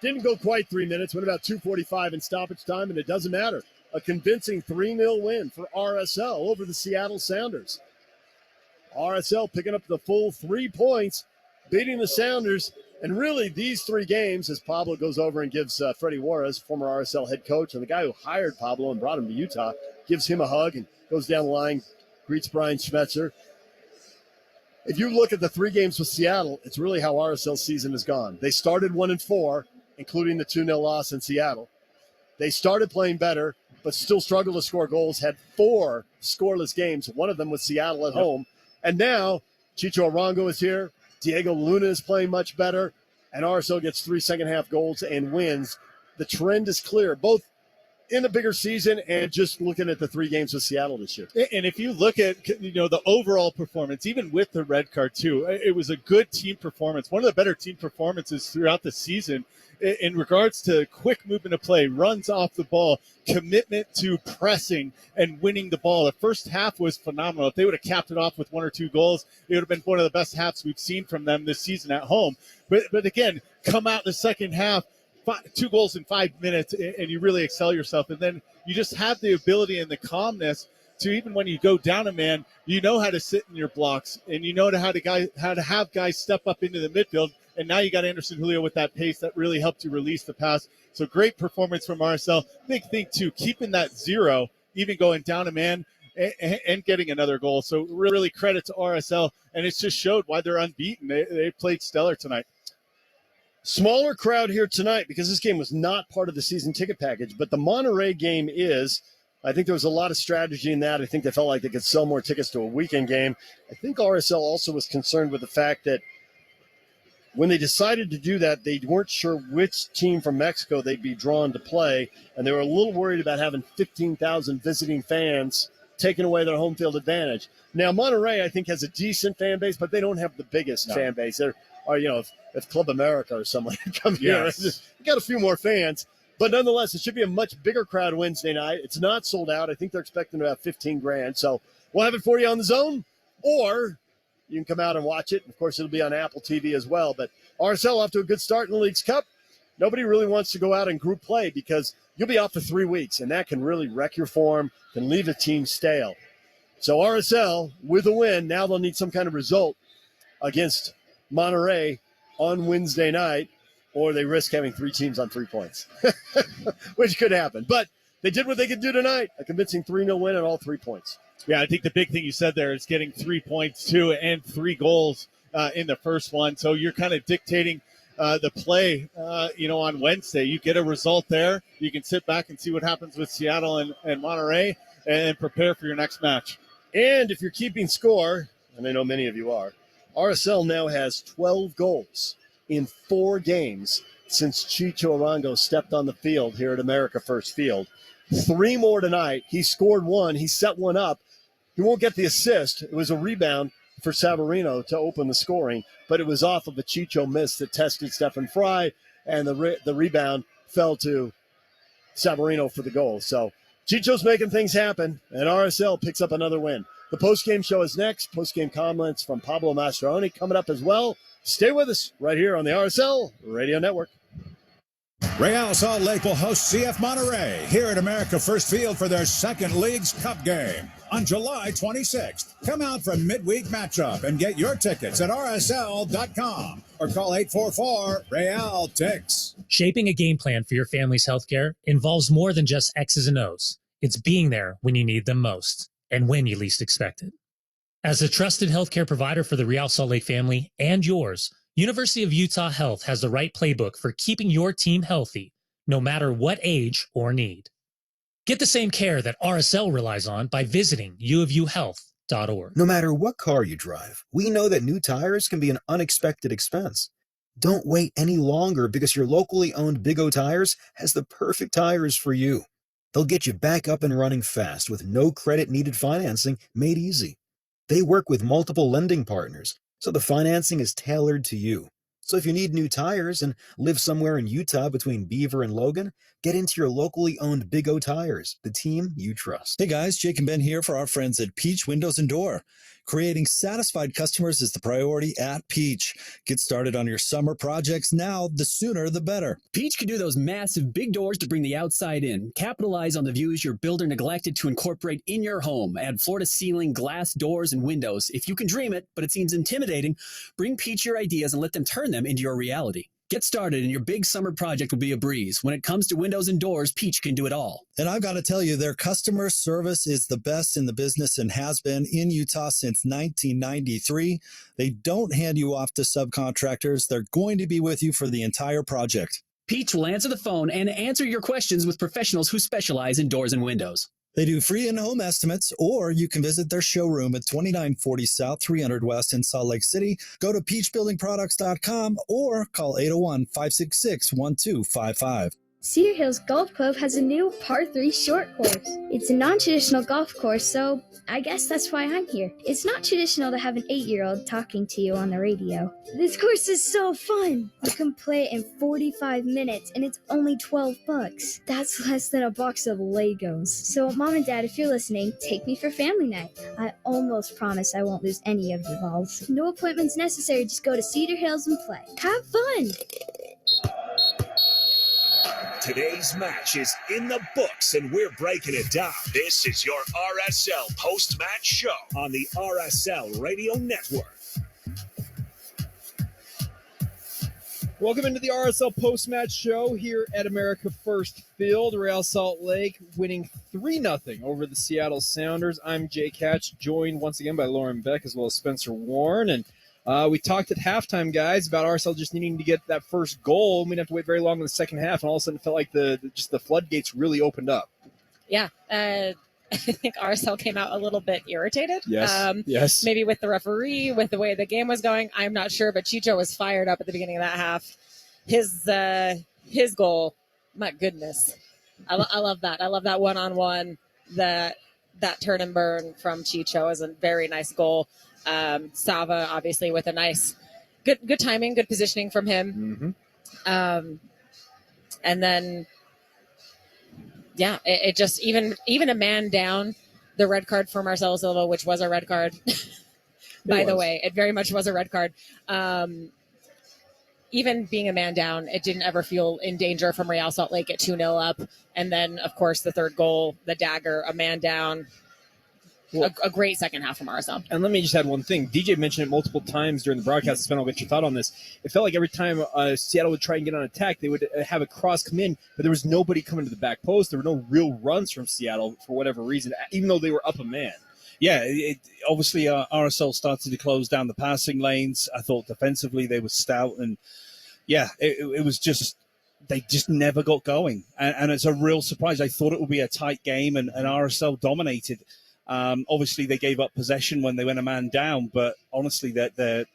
Didn't go quite 3 minutes. Went about 2:45 in stoppage time, and it doesn't matter. A convincing 3-0 win for RSL over the Seattle Sounders. RSL picking up the full 3 points, beating the Sounders. And really, these 3 games, as Pablo goes over and gives Freddie Juarez, former RSL head coach, and the guy who hired Pablo and brought him to Utah, gives him a hug and goes down the line, greets Brian Schmetzer. if you look at the 3 games with Seattle, it's really how RSL's season has gone. They started 1-4, including the 2-0 loss in Seattle. They started playing better, but still struggled to score goals, had 4 scoreless games. One of them was Seattle at home. And now Chicho Arango is here. Diego Luna is playing much better. And RSL gets 3 second-half goals and wins. The trend is clear, both in a bigger season and just looking at the 3 games with Seattle this year. And if you look at, the overall performance, even with the red card too, it was a good team performance. One of the better team performances throughout the season in regards to quick movement of play, runs off the ball, commitment to pressing and winning the ball. The first half was phenomenal. If they would have capped it off with 1 or 2 goals, it would have been one of the best halves we've seen from them this season at home. But again, come out the second half, 2 goals in 5 minutes, and you really excel yourself. And then you just have the ability and the calmness to, even when you go down a man, you know how to sit in your blocks, and you know how to have guys step up into the midfield. And now you got Anderson Julio with that pace that really helped you release the pass. So great performance from RSL. Big thing too, keeping that 0, even going down a man and getting another goal. So really credit to RSL, and it's just showed why they're unbeaten. They played stellar tonight. Smaller crowd here tonight because this game was not part of the season ticket package, but the Monterey game is. I think there was a lot of strategy in that. I think they felt like they could sell more tickets to a weekend game. I think RSL also was concerned with the fact that when they decided to do that, they weren't sure which team from Mexico they'd be drawn to play, and they were a little worried about having 15,000 visiting fans taking away their home field advantage. Now, Monterey, I think, has a decent fan base, but they don't have the biggest fan base. They're, if Club America or someone had come here, you got a few more fans. But nonetheless, it should be a much bigger crowd Wednesday night. It's not sold out. I think they're expecting about 15 grand. So we'll have it for you on the Zone, or you can come out and watch it. Of course, it'll be on Apple TV as well. But RSL off to a good start in the League's Cup. Nobody really wants to go out and group play because you'll be out for 3 weeks, and that can really wreck your form, can leave a team stale. So RSL, with a win, now they'll need some kind of result against Monterey on Wednesday night, or they risk having 3 teams on 3 points, which could happen. But they did what they could do tonight, a convincing 3-0 win and all 3 points. Yeah, I think the big thing you said there is getting 3 points, too, and 3 goals in the first one. So you're kind of dictating the play, on Wednesday. You get a result there. You can sit back and see what happens with Seattle and Monterey and prepare for your next match. And if you're keeping score, and I know many of you are, RSL now has 12 goals in 4 games since Chicho Arango stepped on the field here at America First Field. 3 more tonight. He scored 1. He set 1 up. He won't get the assist. It was a rebound for Savarino to open the scoring, but it was off of a Chicho miss that tested Stephen Fry, and the rebound fell to Savarino for the goal. So Chicho's making things happen, and RSL picks up another win. The postgame show is next. Postgame comments from Pablo Mastroeni coming up as well. Stay with us right here on the RSL Radio Network. Real Salt Lake will host CF Monterey here at America First Field for their second League's Cup game on July 26th. Come out for midweek matchup and get your tickets at rsl.com or call 844-REAL-TICKS. Shaping a game plan for your family's healthcare involves more than just X's and O's. It's being there when you need them most and when you least expect it. As a trusted healthcare provider for the Real Salt Lake family and yours, University of Utah Health has the right playbook for keeping your team healthy, no matter what age or need. Get the same care that RSL relies on by visiting uofuhealth.org. No matter what car you drive, we know that new tires can be an unexpected expense. Don't wait any longer because your locally owned Big O Tires has the perfect tires for you. They'll get you back up and running fast with no credit-needed financing made easy. They work with multiple lending partners, so the financing is tailored to you. So if you need new tires and live somewhere in Utah between Beaver and Logan, get into your locally owned Big O Tires, the team you trust. Hey guys, Jake and Ben here for our friends at Peach Windows and Door. Creating satisfied customers is the priority at Peach. Get started on your summer projects now. The sooner, the better. Peach can do those massive big doors to bring the outside in. Capitalize on the views your builder neglected to incorporate in your home. Add floor-to-ceiling glass doors and windows. If you can dream it, but it seems intimidating, bring Peach your ideas and let them turn them into your reality. Get started and your big summer project will be a breeze. When it comes to windows and doors, Peach can do it all. And I've got to tell you, their customer service is the best in the business and has been in Utah since 1993. They don't hand you off to subcontractors. They're going to be with you for the entire project. Peach will answer the phone and answer your questions with professionals who specialize in doors and windows. They do free in-home estimates, or you can visit their showroom at 2940 South 300 West in Salt Lake City. Go to peachbuildingproducts.com or call 801-566-1255. Cedar Hills Golf Club has a new par 3 short course. It's a non-traditional golf course, so I guess that's why I'm here. It's not traditional to have an 8-year-old talking to you on the radio. This course is so fun. You can play it in 45 minutes, and it's only $12. That's less than a box of Legos. So, Mom and Dad, if you're listening, take me for family night. I almost promise I won't lose any of the balls. No appointments necessary, just go to Cedar Hills and play. Have fun! Today's match is in the books, and we're breaking it down. This is your RSL post-match show on the RSL Radio Network. Welcome into the RSL post-match show here at America First Field. Real Salt Lake winning 3-0 over the Seattle Sounders. I'm Jay Catch, joined once again by Lauren Beck as well as Spencer Warren. And we talked at halftime, guys, about RSL just needing to get that first goal. We didn't have to wait very long in the second half, and all of a sudden it felt like the floodgates really opened up. Yeah. I think RSL came out a little bit irritated. Yes. Yes. Maybe with the referee, with the way the game was going. I'm not sure, but Chicho was fired up at the beginning of that half. His goal, my goodness. I love that. I love that one-on-one. That turn and burn from Chicho is a very nice goal. Sava, obviously, with a nice, good timing, good positioning from him. Mm-hmm. And then, yeah, it just, even a man down, the red card for Marcelo Silva, which was a red card, by the way, it very much was a red card. Even being a man down, it didn't ever feel in danger from Real Salt Lake at 2-0 up. And then, of course, the third goal, the dagger, a man down. A great second half from RSL. And let me just add one thing. DJ mentioned it multiple times during the broadcast. Spen, I'll get your thought on this. It felt like every time Seattle would try and get on attack, they would have a cross come in, but there was nobody coming to the back post. There were no real runs from Seattle for whatever reason, even though they were up a man. Yeah, obviously RSL started to close down the passing lanes. I thought defensively they were stout, and yeah, it was just, they just never got going. And it's a real surprise. I thought it would be a tight game, and RSL dominated. Obviously, they gave up possession when they went a man down, but honestly, the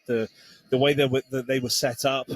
way they were set up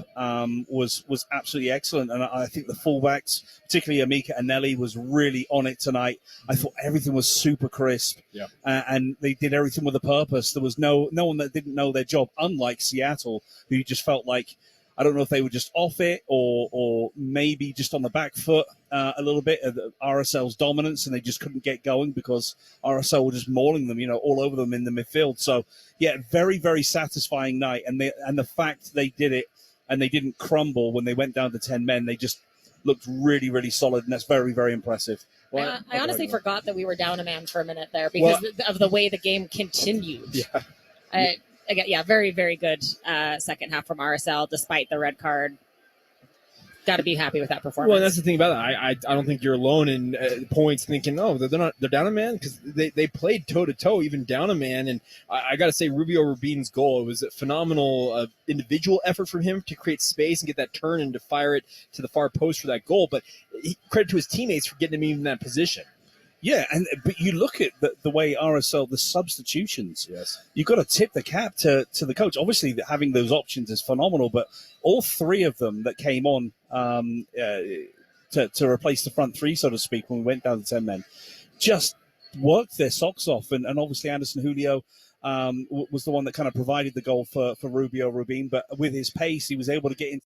was absolutely excellent. And I think the fullbacks, particularly Amika Anelli, was really on it tonight. I thought everything was super crisp, and they did everything with a purpose. There was no one that didn't know their job, unlike Seattle, who just felt like, I don't know if they were just off it or maybe just on the back foot a little bit of RSL's dominance, and they just couldn't get going because RSL were just mauling them, all over them in the midfield. So, yeah, very, very satisfying night. And the fact they did it and they didn't crumble when they went down to 10 men, they just looked really, really solid, and that's very, very impressive. Well, I honestly forgot that we were down a man for a minute there because of the way the game continued. Yeah. Again, yeah, very, very good second half from RSL, despite the red card. Got to be happy with that performance. Well, that's the thing about it. I don't think you're alone in points thinking, oh, they're down a man, because they played toe to toe, even down a man. And I got to say, Rubio Rubin's goal, it was a phenomenal individual effort from him to create space and get that turn and to fire it to the far post for that goal. But credit to his teammates for getting him even in that position. Yeah, but you look at the way RSL, the substitutions. Yes, you've got to tip the cap to the coach. Obviously, having those options is phenomenal, but all three of them that came on to replace the front three, so to speak, when we went down to 10 men, just worked their socks off. And obviously, Anderson Julio was the one that kind of provided the goal for Rubio Rubin. But with his pace, he was able to get into